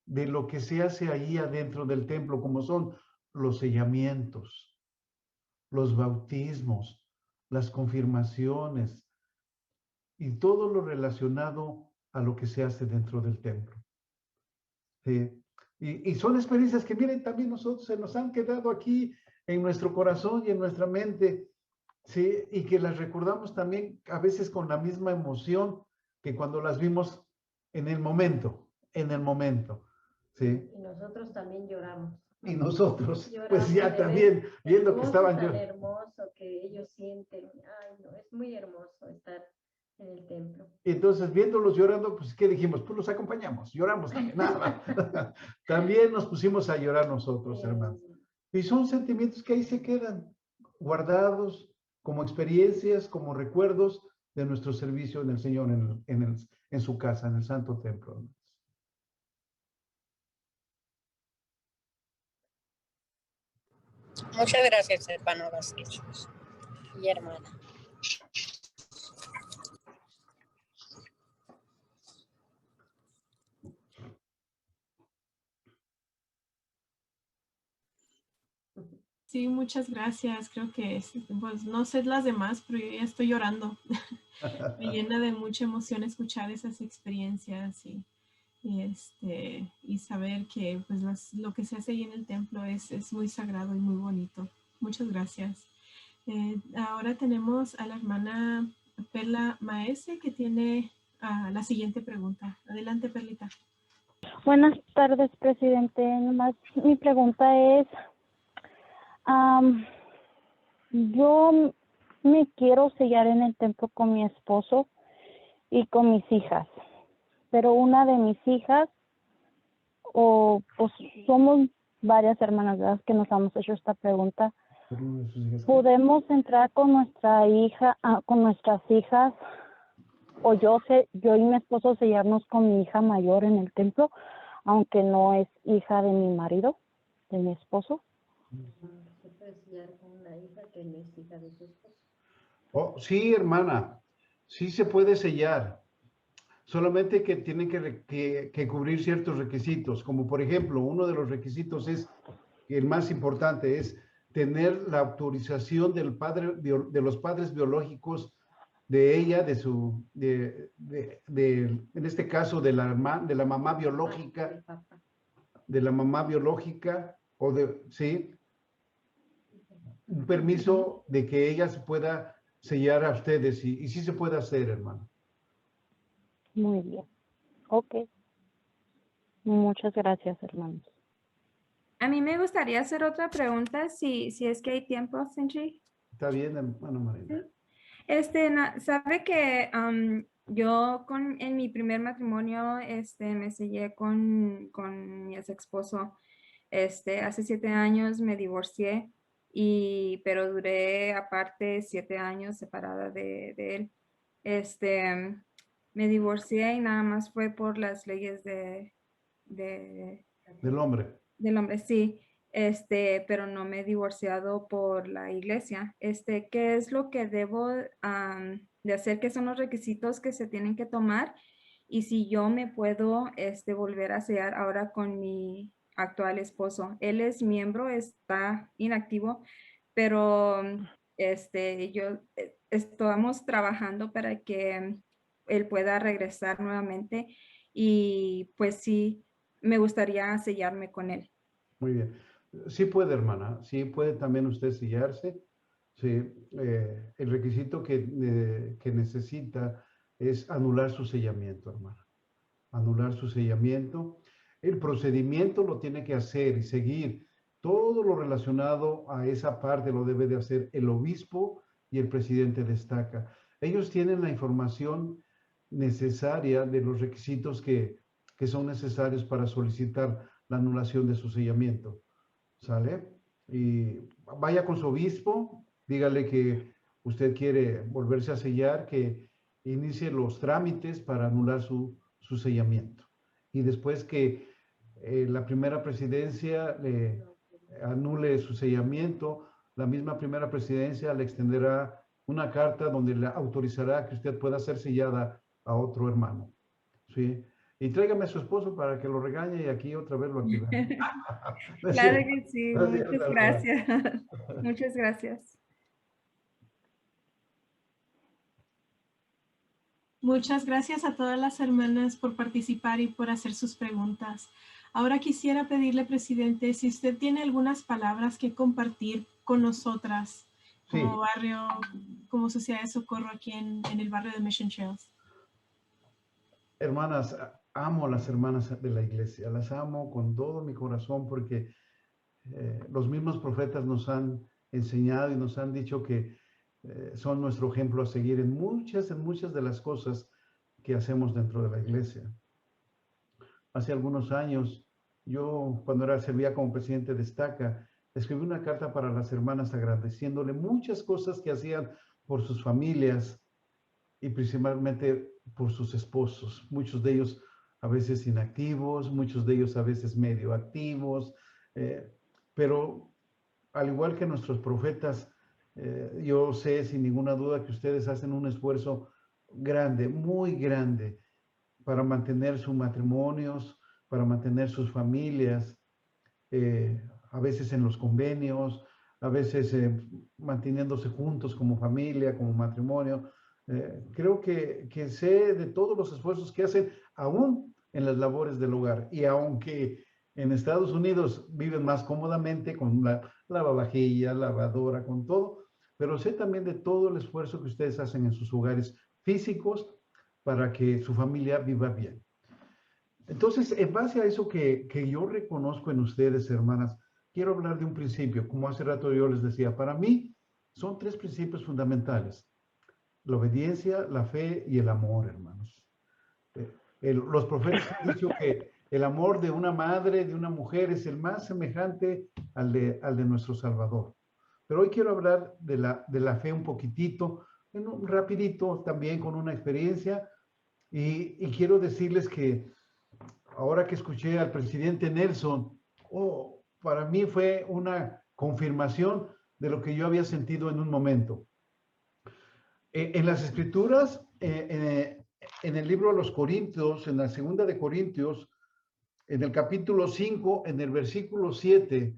de lo que se hace ahí adentro del templo, como son los sellamientos, los bautismos, las confirmaciones y todo lo relacionado a lo que se hace dentro del templo. ¿Sí? Y son experiencias que, miren, también nosotros se nos han quedado aquí en nuestro corazón y en nuestra mente, ¿sí? Y que las recordamos también a veces con la misma emoción que cuando las vimos en el momento, ¿sí? Y nosotros también lloramos. Y nosotros, pues ya también, viendo que estaban llorando. Es tan hermoso que ellos sienten. Ay, no, es muy hermoso estar en el templo. Y entonces, viéndolos llorando, pues, ¿qué dijimos? Pues los acompañamos, lloramos también. Nada. También nos pusimos a llorar nosotros, hermanos. Y son sentimientos que ahí se quedan guardados como experiencias, como recuerdos de nuestro servicio en el Señor, en su casa, en el Santo Templo. Muchas gracias, hermano Vázquez y hermana. Sí, muchas gracias. Creo que, pues no sé las demás, pero yo ya estoy llorando. Me llena de mucha emoción escuchar esas experiencias y saber que pues lo que se hace ahí en el templo es muy sagrado y muy bonito. Muchas gracias. Ahora tenemos a la hermana Perla Maese que tiene la siguiente pregunta. Adelante, Perlita. Buenas tardes, presidente. Nomás mi pregunta es, yo me quiero sellar en el templo con mi esposo y con mis hijas, pero una de mis hijas, pues somos varias hermanas, ¿verdad?, que nos hemos hecho esta pregunta. por una de sus hijas. ¿Podemos entrar con nuestra hija, con nuestras hijas, o yo y mi esposo sellarnos con mi hija mayor en el templo, aunque no es hija de mi marido, de mi esposo? Se puede sellar con una hija que no es hija de su esposo. Oh, sí, hermana, sí se puede sellar. Solamente que tienen que cubrir ciertos requisitos, como por ejemplo, uno de los requisitos es, el más importante es tener la autorización del padre, de los padres biológicos de ella, en este caso de la mamá biológica, sí, un permiso de que ella se pueda sellar a ustedes, y sí se puede hacer, hermano. Muy bien. Ok. Muchas gracias, hermanos. A mí me gustaría hacer otra pregunta, si es que hay tiempo, Cindy. Está bien, hermano Marina. Sabe que yo en mi primer matrimonio me sellé con mi ex esposo. Hace 7 años me divorcié, pero duré aparte 7 años separada de él. Me divorcié y nada más fue por las leyes Del hombre. del hombre, sí. Pero no me he divorciado por la iglesia. ¿Qué es lo que debo de hacer? ¿Qué son los requisitos que se tienen que tomar? Y si yo me puedo volver a sellar ahora con mi actual esposo. Él es miembro, está inactivo, pero estamos trabajando para que él pueda regresar nuevamente, y pues sí, me gustaría sellarme con él. Muy bien. Sí puede, hermana. Sí puede también usted sellarse. Sí. El requisito que necesita es anular su sellamiento, hermana. Anular su sellamiento. El procedimiento lo tiene que hacer y seguir. Todo lo relacionado a esa parte lo debe de hacer el obispo y el presidente de estaca. Ellos tienen la información necesaria de los requisitos que son necesarios para solicitar la anulación de su sellamiento. ¿Sale? Y vaya con su obispo, dígale que usted quiere volverse a sellar, que inicie los trámites para anular su sellamiento. Y después que la primera presidencia le anule su sellamiento, la misma primera presidencia le extenderá una carta donde le autorizará que usted pueda ser sellada a otro hermano. ¿Sí? Y tráigame a su esposo para que lo regañe y aquí otra vez lo activamos. Claro que sí, muchas gracias. Muchas gracias. Muchas gracias a todas las hermanas por participar y por hacer sus preguntas. Ahora quisiera pedirle, presidente, si usted tiene algunas palabras que compartir con nosotras como barrio, como Sociedad de Socorro aquí en el barrio de Mission Trails. Hermanas, amo a las hermanas de la iglesia, las amo con todo mi corazón porque los mismos profetas nos han enseñado y nos han dicho que son nuestro ejemplo a seguir en muchas de las cosas que hacemos dentro de la iglesia. Hace algunos años, yo cuando servía como presidente de estaca, escribí una carta para las hermanas agradeciéndole muchas cosas que hacían por sus familias y principalmente por sus esposos. Muchos de ellos a veces inactivos, muchos de ellos a veces medio activos, pero al igual que nuestros profetas, yo sé sin ninguna duda que ustedes hacen un esfuerzo grande, muy grande, para mantener sus matrimonios, para mantener sus familias, a veces en los convenios, a veces manteniéndose juntos como familia, como matrimonio. Creo que sé de todos los esfuerzos que hacen, aún en las labores del hogar. Y aunque en Estados Unidos viven más cómodamente con la lavavajilla, lavadora, con todo, pero sé también de todo el esfuerzo que ustedes hacen en sus hogares físicos para que su familia viva bien. Entonces, en base a eso que yo reconozco en ustedes, hermanas, quiero hablar de un principio. Como hace rato yo les decía, para mí son 3 principios fundamentales: la obediencia, la fe y el amor, hermanos. Los profetas han dicho que el amor de una madre, de una mujer, es el más semejante al de nuestro Salvador. Pero hoy quiero hablar de la fe un poquitito, rapidito también con una experiencia. Y quiero decirles que ahora que escuché al presidente Nelson, para mí fue una confirmación de lo que yo había sentido en un momento. En las escrituras, en el libro de los Corintios, en la segunda de Corintios, en el capítulo 5, en el versículo 7,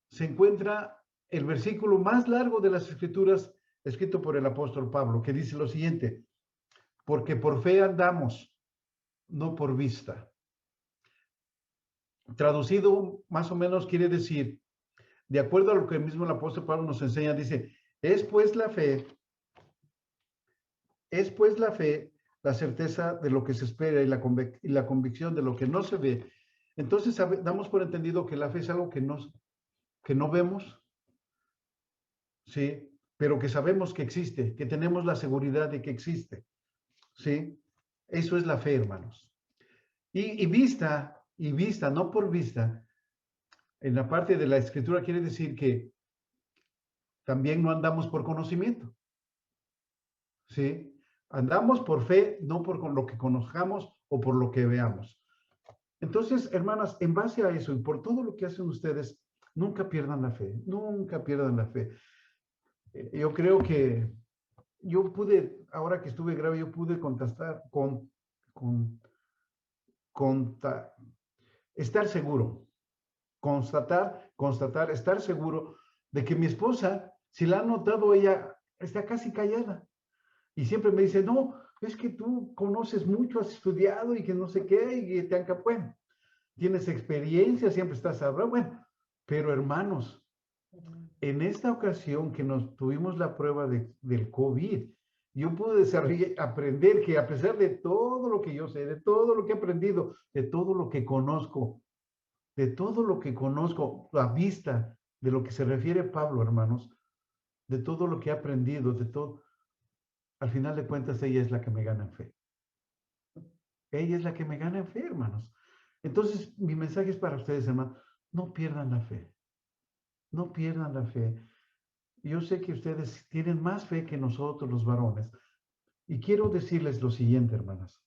se encuentra el versículo más largo de las escrituras escrito por el apóstol Pablo, que dice lo siguiente: porque por fe andamos, no por vista. Traducido más o menos quiere decir, de acuerdo a lo que el mismo el apóstol Pablo nos enseña, dice, es pues la fe la certeza de lo que se espera y la convicción de lo que no se ve. Entonces damos por entendido que la fe es algo que no vemos, ¿sí? Pero que sabemos que existe, que tenemos la seguridad de que existe, ¿sí? Eso es la fe, hermanos. Y vista, no por vista, en la parte de la escritura quiere decir que también no andamos por conocimiento, ¿sí? Andamos por fe, no por lo que conozcamos o por lo que veamos. Entonces, hermanas, en base a eso y por todo lo que hacen ustedes, nunca pierdan la fe, nunca pierdan la fe. Yo creo que yo pude, ahora que estuve grave, yo pude contestar estar seguro, constatar, estar seguro de que mi esposa, si la han notado, ella está casi callada. Y siempre me dice, no, es que tú conoces mucho, has estudiado y que no sé qué, y te han, bueno, tienes experiencia, siempre estás hablando, bueno, pero hermanos, en esta ocasión que nos tuvimos la prueba del COVID, yo pude aprender que a pesar de todo lo que yo sé, de todo lo que he aprendido, de todo lo que conozco, a vista de lo que se refiere Pablo, hermanos, de todo lo que he aprendido, de todo, al final de cuentas ella es la que me gana en fe. Ella es la que me gana en fe, hermanos. Entonces, mi mensaje es para ustedes, hermanos, no pierdan la fe. No pierdan la fe. Yo sé que ustedes tienen más fe que nosotros, los varones. Y quiero decirles lo siguiente, hermanas.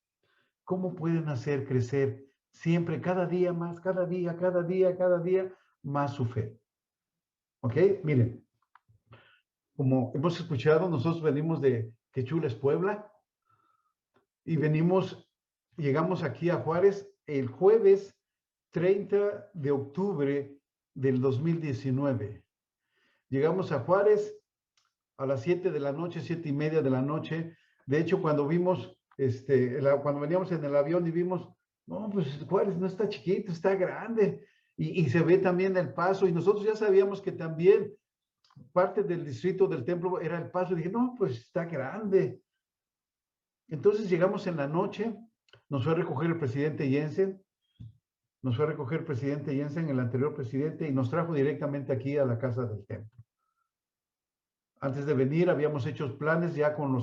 ¿Cómo pueden hacer crecer siempre, cada día más, cada día más su fe? ¿Ok? Miren, como hemos escuchado, nosotros venimos de Quechules, Puebla, y llegamos aquí a Juárez el jueves 30 de octubre del 2019. Llegamos a Juárez a las 7 de la noche, 7:30 de la noche. De hecho, cuando cuando veníamos en el avión y vimos, no, pues Juárez no está chiquito, está grande. Y se ve también El Paso. Y nosotros ya sabíamos que también parte del distrito del templo era El Paso. Y dije, no, pues está grande. Entonces llegamos en la noche, nos fue a recoger el presidente Jensen, el anterior presidente, y nos trajo directamente aquí a la casa del templo. Antes de venir habíamos hecho planes ya con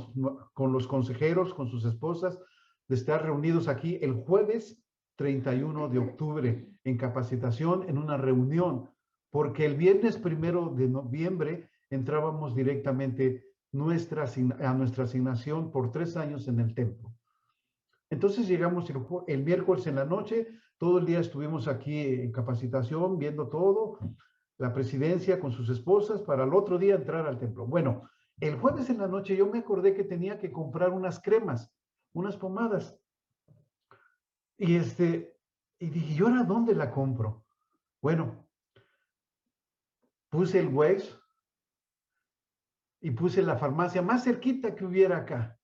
los consejeros, con sus esposas, de estar reunidos aquí el jueves 31 de octubre en capacitación, en una reunión, porque el viernes 1 de noviembre entrábamos directamente a nuestra asignación por 3 años en el templo. Entonces llegamos el miércoles en la noche, todo el día estuvimos aquí en capacitación, viendo todo, la presidencia con sus esposas, para el otro día entrar al templo. Bueno, el jueves en la noche yo me acordé que tenía que comprar unas cremas, unas pomadas. Y dije, ¿y ahora dónde la compro? Bueno, puse el Waze y puse la farmacia más cerquita que hubiera acá.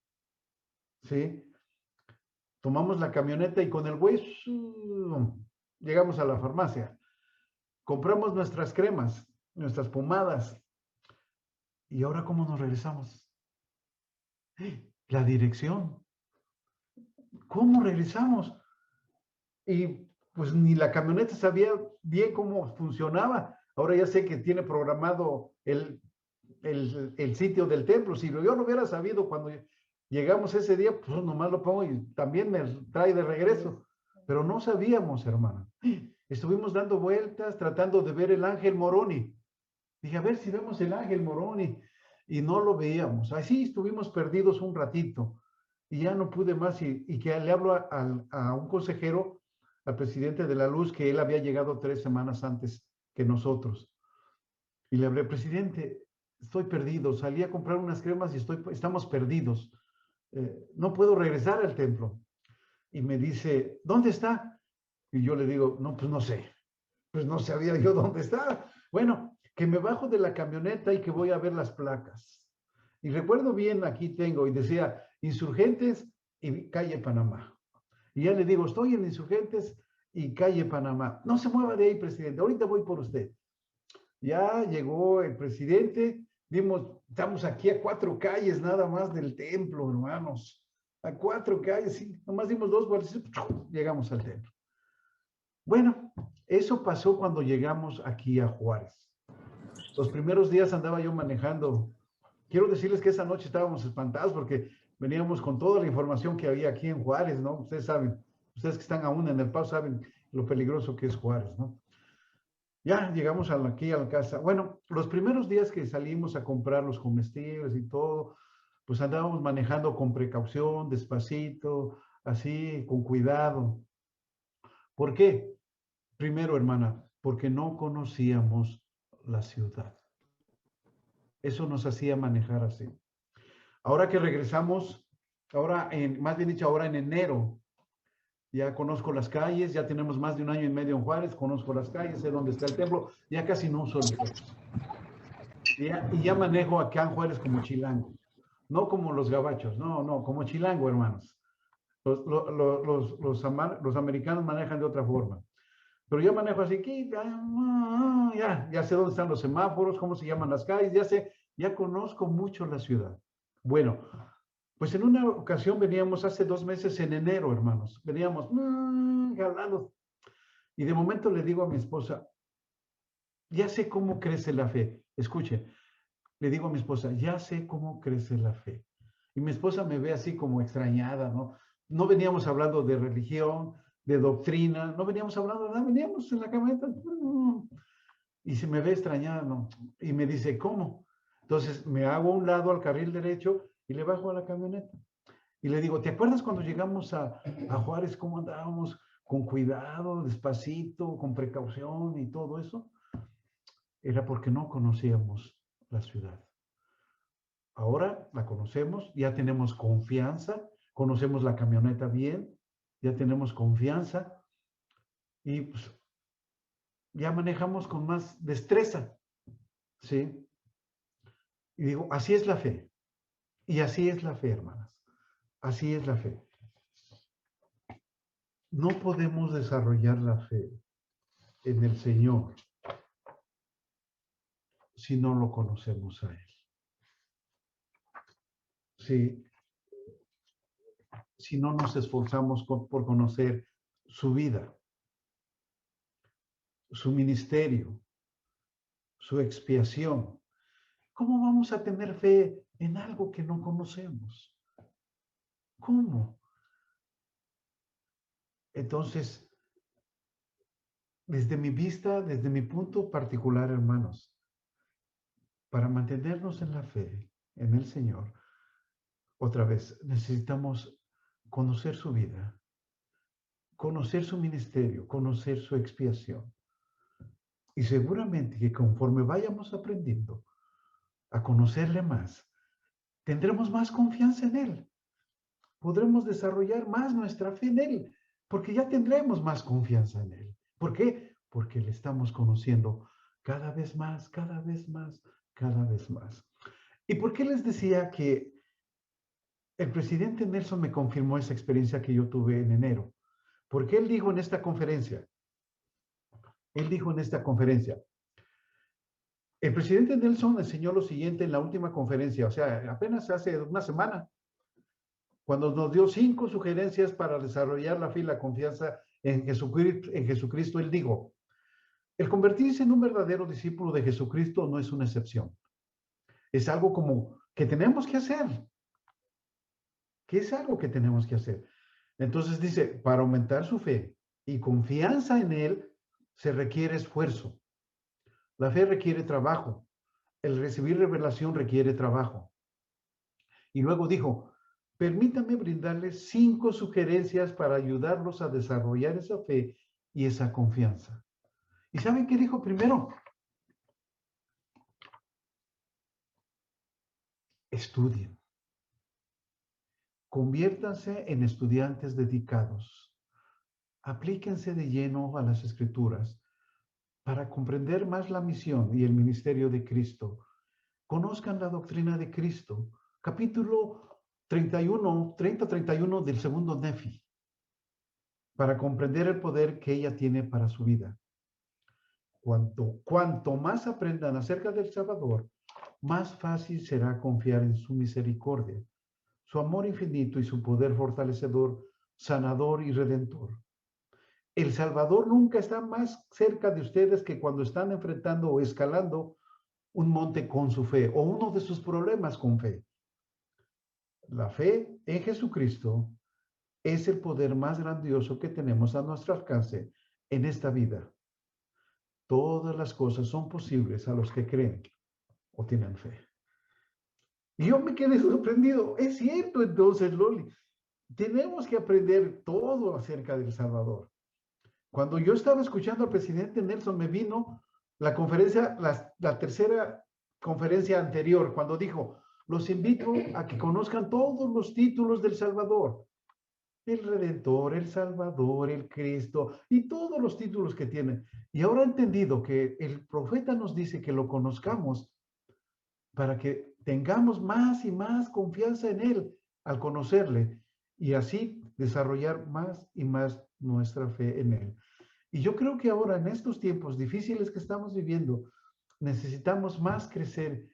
¿Sí? Tomamos la camioneta y con el Waze llegamos a la farmacia. Compramos nuestras cremas, nuestras pomadas. ¿Y ahora cómo nos regresamos? La dirección. ¿Cómo regresamos? Y pues ni la camioneta sabía bien cómo funcionaba. Ahora ya sé que tiene programado el sitio del templo. Si yo lo hubiera sabido cuando llegamos ese día, pues nomás lo pongo y también me trae de regreso. Pero no sabíamos, hermano. Estuvimos dando vueltas, tratando de ver el Ángel Moroni. Dije, a ver si vemos el ángel Morón y no lo veíamos. Así estuvimos perdidos un ratito y ya no pude más y que le hablo a un consejero, al presidente de la Luz, que él había llegado 3 semanas antes que nosotros. Y le hablé, presidente, estoy perdido, salí a comprar unas cremas y estamos perdidos. No puedo regresar al templo. Y me dice, ¿dónde está? Y yo le digo, no, pues no sé. Pues no sabía yo dónde está. Bueno, que me bajo de la camioneta y que voy a ver las placas. Y recuerdo bien, aquí tengo, y decía, Insurgentes y calle Panamá. Y ya le digo, estoy en Insurgentes y calle Panamá. No se mueva de ahí, presidente, ahorita voy por usted. Ya llegó el presidente, estamos aquí a 4 calles nada más del templo, hermanos. A 4 calles, sí, nomás dimos 2 vueltas, llegamos al templo. Bueno, eso pasó cuando llegamos aquí a Juárez. Los primeros días andaba yo manejando. Quiero decirles que esa noche estábamos espantados porque veníamos con toda la información que había aquí en Juárez, ¿no? Ustedes saben, ustedes que están aún en El Paso saben lo peligroso que es Juárez, ¿no? Ya llegamos aquí a la casa. Bueno, los primeros días que salimos a comprar los comestibles y todo, pues andábamos manejando con precaución, despacito, así, con cuidado. ¿Por qué? Primero, hermana, porque no conocíamos la ciudad. Eso nos hacía manejar así. Ahora que regresamos, más bien dicho, ahora en enero, ya conozco las calles, ya tenemos más de 1 año y medio en Juárez, conozco las calles, sé dónde está el templo, ya casi no uso el coche. Y ya manejo acá en Juárez como chilango, no como los gabachos, no, como chilango, hermanos. Los americanos manejan de otra forma. Pero yo manejo así, ya sé dónde están los semáforos, cómo se llaman las calles, ya conozco mucho la ciudad. Bueno, pues en una ocasión veníamos hace 2 meses en enero, hermanos, veníamos jalados. Y de momento le digo a mi esposa, ya sé cómo crece la fe. Escuche, le digo a mi esposa, ya sé cómo crece la fe. Y mi esposa me ve así como extrañada, ¿no? No veníamos hablando de religión, de doctrina, no veníamos hablando de nada, veníamos en la camioneta. Y se me ve extrañada, ¿no? Y me dice, ¿cómo? Entonces me hago a un lado al carril derecho y le bajo a la camioneta. Y le digo, ¿te acuerdas cuando llegamos a Juárez, cómo andábamos con cuidado, despacito, con precaución y todo eso? Era porque no conocíamos la ciudad. Ahora la conocemos, ya tenemos confianza, conocemos la camioneta bien, ya tenemos confianza y pues, ya manejamos con más destreza, ¿sí? Y digo, así es la fe. Y así es la fe, hermanas. Así es la fe. No podemos desarrollar la fe en el Señor si no lo conocemos a Él. Si no nos esforzamos por conocer su vida, su ministerio, su expiación, ¿cómo vamos a tener fe en algo que no conocemos? ¿Cómo? Entonces, desde mi vista, desde mi punto particular, hermanos, para mantenernos en la fe, en el Señor, otra vez, necesitamos conocer su vida, conocer su ministerio, conocer su expiación. Y seguramente que conforme vayamos aprendiendo a conocerle más, tendremos más confianza en Él. Podremos desarrollar más nuestra fe en Él, porque ya tendremos más confianza en Él. ¿Por qué? Porque le estamos conociendo cada vez más, cada vez más, cada vez más. ¿Y por qué les decía que el presidente Nelson me confirmó esa experiencia que yo tuve en enero? Porque él dijo en esta conferencia, el presidente Nelson enseñó lo siguiente en la última conferencia, o sea, apenas hace 1 semana, cuando nos dio 5 sugerencias para desarrollar la fe y la confianza en Jesucristo, él dijo, el convertirse en un verdadero discípulo de Jesucristo no es una excepción. Es algo como que tenemos que hacer. ¿Qué es algo que tenemos que hacer? Entonces dice, para aumentar su fe y confianza en Él, se requiere esfuerzo. La fe requiere trabajo, el recibir revelación requiere trabajo. Y luego dijo, permítame brindarles 5 sugerencias para ayudarlos a desarrollar esa fe y esa confianza. ¿Y saben qué dijo primero? Estudien. Conviértanse en estudiantes dedicados. Aplíquense de lleno a las Escrituras para comprender más la misión y el ministerio de Cristo. Conozcan la doctrina de Cristo. Capítulo 30-31 del segundo Nefi, para comprender el poder que ella tiene para su vida. Cuanto más aprendan acerca del Salvador, más fácil será confiar en su misericordia, su amor infinito y su poder fortalecedor, sanador y redentor. El Salvador nunca está más cerca de ustedes que cuando están enfrentando o escalando un monte con su fe o uno de sus problemas con fe. La fe en Jesucristo es el poder más grandioso que tenemos a nuestro alcance en esta vida. Todas las cosas son posibles a los que creen o tienen fe. Y yo me quedé sorprendido. Es cierto, entonces, Loli, tenemos que aprender todo acerca del Salvador. Cuando yo estaba escuchando al presidente Nelson, me vino la conferencia, la tercera conferencia anterior, cuando dijo, los invito a que conozcan todos los títulos del Salvador. El Redentor, el Salvador, el Cristo y todos los títulos que tienen. Y ahora he entendido que el profeta nos dice que lo conozcamos para que tengamos más y más confianza en Él al conocerle y así desarrollar más y más nuestra fe en Él. Y yo creo que ahora en estos tiempos difíciles que estamos viviendo, necesitamos más crecer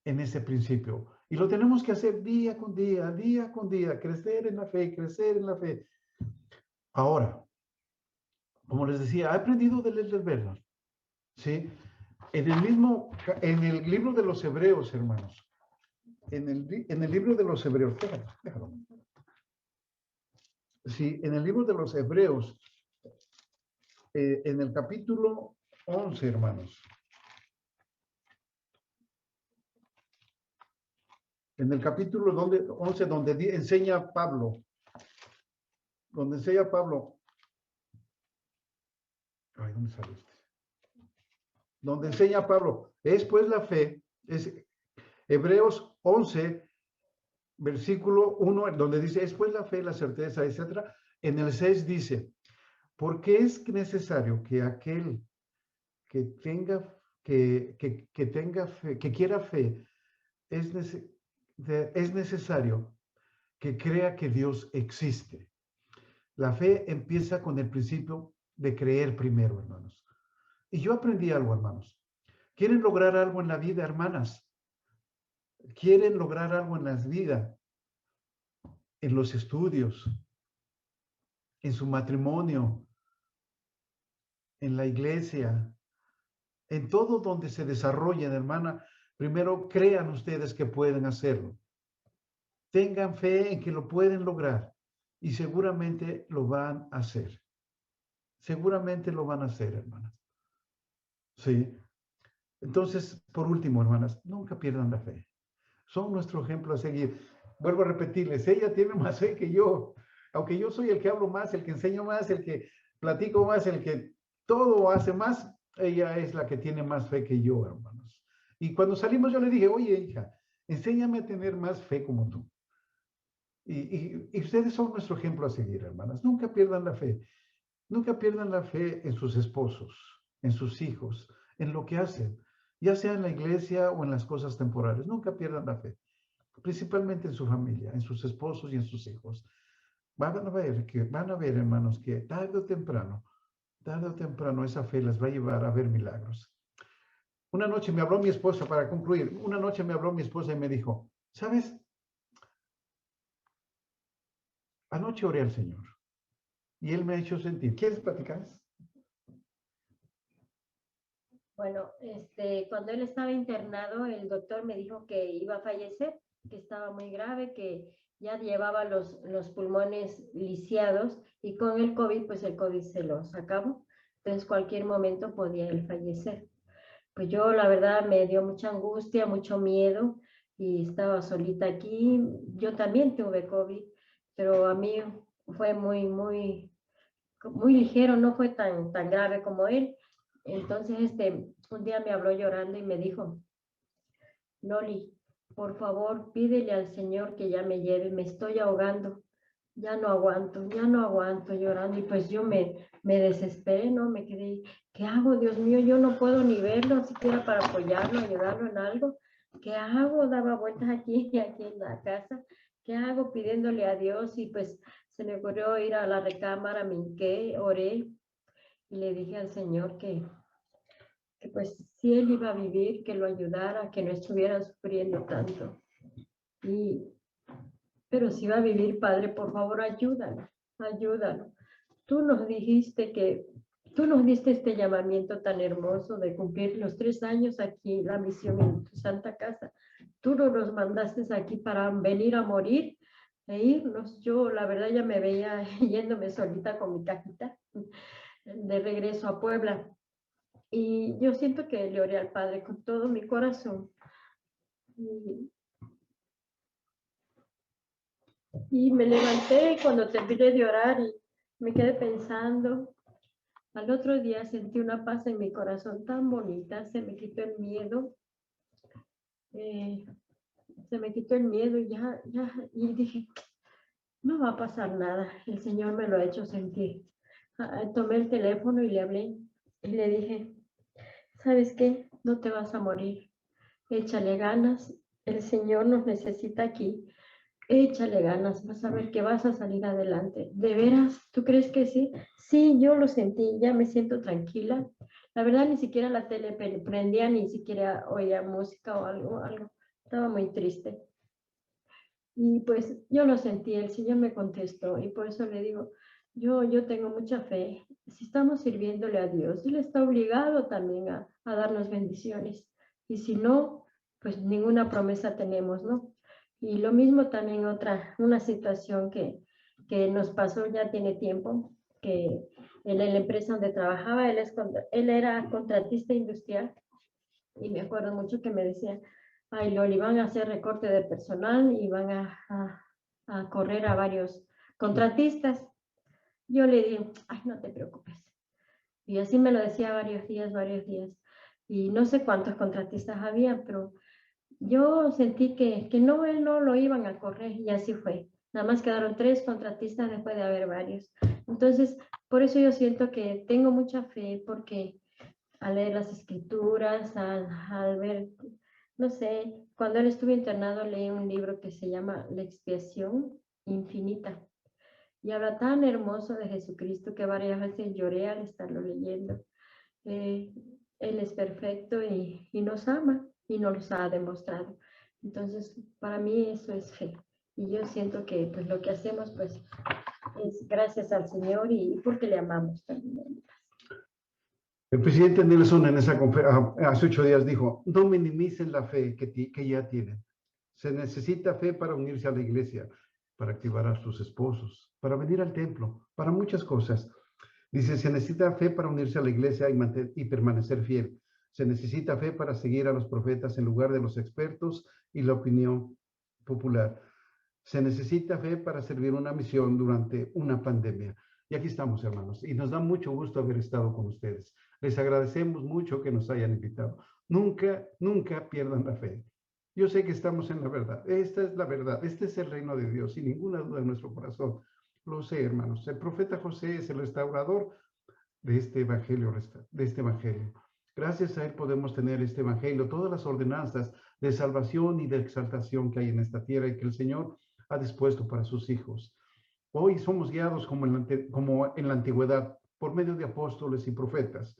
en ese principio. Y lo tenemos que hacer día con día, crecer en la fe, crecer en la fe. Ahora, como les decía, he aprendido de Elder Bernard, ¿sí? En el libro de los Hebreos, hermanos, en el libro de los Hebreos, déjalo. Sí, en el libro de los Hebreos, en el capítulo 11, hermanos. En el capítulo 11, donde enseña Pablo. ¿Dónde enseña Pablo? Es pues la fe, es Hebreos 11, versículo 1, donde dice, es pues la fe, la certeza, etcétera. En el 6 dice, porque es necesario que aquel que tenga fe, que quiera fe, es necesario que crea que Dios existe. La fe empieza con el principio de creer primero, hermanos. Y yo aprendí algo, hermanos. ¿Quieren lograr algo en la vida, hermanas? ¿Quieren lograr algo en la vida? En los estudios, en su matrimonio, en la iglesia, en todo donde se desarrollen, hermana, primero crean ustedes que pueden hacerlo. Tengan fe en que lo pueden lograr y seguramente lo van a hacer. Seguramente lo van a hacer, hermanas. Sí. Entonces, por último, hermanas, nunca pierdan la fe. Son nuestro ejemplo a seguir. Vuelvo a repetirles, ella tiene más fe que yo. Aunque yo soy el que hablo más, el que enseño más, el que platico más, el que todo hace más, ella es la que tiene más fe que yo, hermanos. Y cuando salimos yo le dije, oye, hija, enséñame a tener más fe como tú. Y ustedes son nuestro ejemplo a seguir, hermanas. Nunca pierdan la fe. Nunca pierdan la fe en sus esposos, en sus hijos, en lo que hacen, ya sea en la iglesia o en las cosas temporales. Nunca pierdan la fe, principalmente en su familia, en sus esposos y en sus hijos. Van a ver, hermanos, que tarde o temprano esa fe les va a llevar a ver milagros. Una noche me habló mi esposa, para concluir, una noche me habló mi esposa y me dijo, ¿sabes? Anoche oré al Señor y Él me ha hecho sentir. ¿Quieres platicar? Bueno, cuando él estaba internado, el doctor me dijo que iba a fallecer, que estaba muy grave, que ya llevaba los pulmones lisiados y con el COVID, pues el COVID se los acabó. Entonces, cualquier momento podía él fallecer. pues yo la verdad me dio mucha angustia, mucho miedo y estaba solita aquí. Yo también tuve COVID, pero a mí fue muy ligero, no fue tan grave como él. Entonces, un día me habló llorando y me dijo, Noli, por favor, pídele al Señor que ya me lleve, me estoy ahogando, ya no aguanto llorando. Y pues yo me desesperé, ¿no? Me quedé, ¿qué hago? Dios mío, yo no puedo ni verlo, siquiera para apoyarlo, ayudarlo en algo. ¿Qué hago? Daba vueltas aquí y aquí en la casa. ¿Qué hago? Pidiéndole a Dios. Y pues se me ocurrió ir a la recámara, me hinqué, oré y le dije al Señor que pues si él iba a vivir, que lo ayudara, que no estuviera sufriendo tanto. Pero si va a vivir, Padre, por favor, ayúdalo. Tú nos diste este llamamiento tan hermoso de cumplir los 3 años aquí, la misión en tu santa casa. Tú no nos mandaste aquí para venir a morir e irnos. Yo, la verdad, ya me veía yéndome solita con mi cajita de regreso a Puebla. Y yo siento que le oré al Padre con todo mi corazón. Y me levanté cuando terminé de orar y me quedé pensando. Al otro día sentí una paz en mi corazón tan bonita, se me quitó el miedo. Y dije, no va a pasar nada, el Señor me lo ha hecho sentir. Tomé el teléfono y le hablé y le dije, ¿sabes qué? No te vas a morir. Échale ganas, el Señor nos necesita aquí. Échale ganas, vas a ver que vas a salir adelante. ¿De veras? ¿Tú crees que sí? Sí, yo lo sentí, ya me siento tranquila. La verdad, ni siquiera la tele prendía, ni siquiera oía música o algo. Estaba muy triste. Y pues yo lo sentí, el Señor me contestó y por eso le digo, yo tengo mucha fe. Si estamos sirviéndole a Dios, Él está obligado también a darnos bendiciones. Y si no, pues ninguna promesa tenemos, ¿no? Y lo mismo también una situación que nos pasó ya tiene tiempo, que en la empresa donde trabajaba, él era contratista industrial y me acuerdo mucho que me decía, ay Loli, van a hacer recorte de personal y van a correr a varios contratistas. Yo le dije, ay, no te preocupes. Y así me lo decía varios días. Y no sé cuántos contratistas había, pero yo sentí que no, él no lo iban a correr y así fue. Nada más quedaron 3 contratistas después de haber varios. Entonces, por eso yo siento que tengo mucha fe, porque al leer las escrituras, al ver, no sé, cuando él estuvo internado leí un libro que se llama La expiación infinita. Y habla tan hermoso de Jesucristo que varias veces lloré al estarlo leyendo. Él es perfecto y nos ama y nos ha demostrado. Entonces, para mí eso es fe. Y yo siento que pues, lo que hacemos pues es gracias al Señor y porque le amamos también. El presidente Nelson en esa conferencia hace 8 días dijo, no minimicen la fe que ya tienen. Se necesita fe para unirse a la iglesia, para activar a sus esposos, para venir al templo, para muchas cosas. Dice, se necesita fe para unirse a la iglesia y permanecer fiel. Se necesita fe para seguir a los profetas en lugar de los expertos y la opinión popular. Se necesita fe para servir una misión durante una pandemia. Y aquí estamos, hermanos, y nos da mucho gusto haber estado con ustedes. Les agradecemos mucho que nos hayan invitado. Nunca pierdan la fe. Yo sé que estamos en la verdad. Esta es la verdad. Este es el reino de Dios, sin ninguna duda en nuestro corazón. Lo sé, hermanos. El profeta José es el restaurador de este evangelio. Gracias a él podemos tener este evangelio, todas las ordenanzas de salvación y de exaltación que hay en esta tierra y que el Señor ha dispuesto para sus hijos. Hoy somos guiados como en la antigüedad por medio de apóstoles y profetas.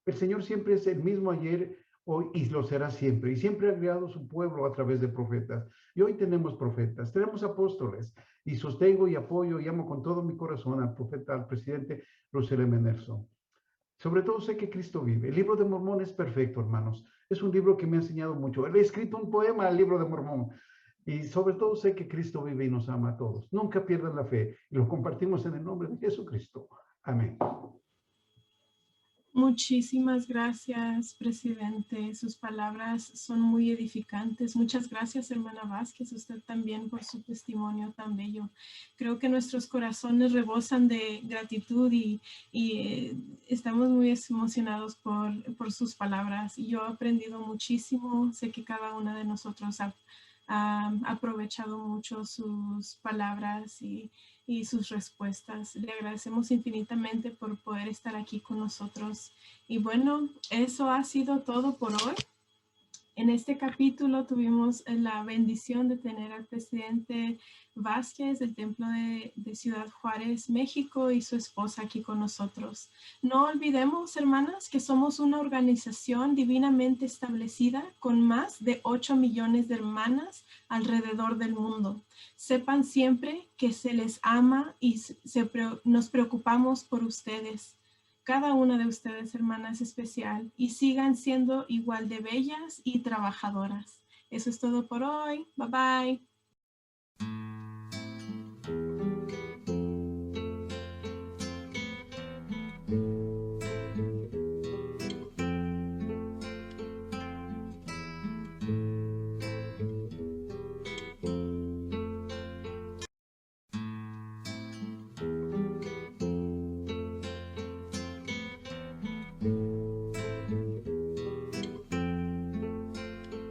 El Señor siempre es el mismo ayer, hoy y lo será siempre. Y siempre ha guiado su pueblo a través de profetas. Y hoy tenemos profetas, tenemos apóstoles. Y sostengo y apoyo y amo con todo mi corazón al presidente Russell M. Nelson. Sobre todo sé que Cristo vive. El libro de Mormón es perfecto, hermanos. Es un libro que me ha enseñado mucho. He escrito un poema al libro de Mormón. Y sobre todo sé que Cristo vive y nos ama a todos. Nunca pierdan la fe. Y lo compartimos en el nombre de Jesucristo. Amén. Muchísimas gracias, presidente. Sus palabras son muy edificantes. Muchas gracias, hermana Vázquez, usted también por su testimonio tan bello. Creo que nuestros corazones rebosan de gratitud y estamos muy emocionados por sus palabras. Yo he aprendido muchísimo. Sé que cada una de nosotros ha aprovechado mucho sus palabras y sus respuestas. Le agradecemos infinitamente por poder estar aquí con nosotros. Y bueno, eso ha sido todo por hoy. En este capítulo tuvimos la bendición de tener al presidente Vázquez del Templo de Ciudad Juárez, México, y su esposa aquí con nosotros. No olvidemos, hermanas, que somos una organización divinamente establecida con más de 8 millones de hermanas alrededor del mundo. Sepan siempre que se les ama y nos preocupamos por ustedes. Cada una de ustedes, hermanas, es especial y sigan siendo igual de bellas y trabajadoras. Eso es todo por hoy. Bye bye.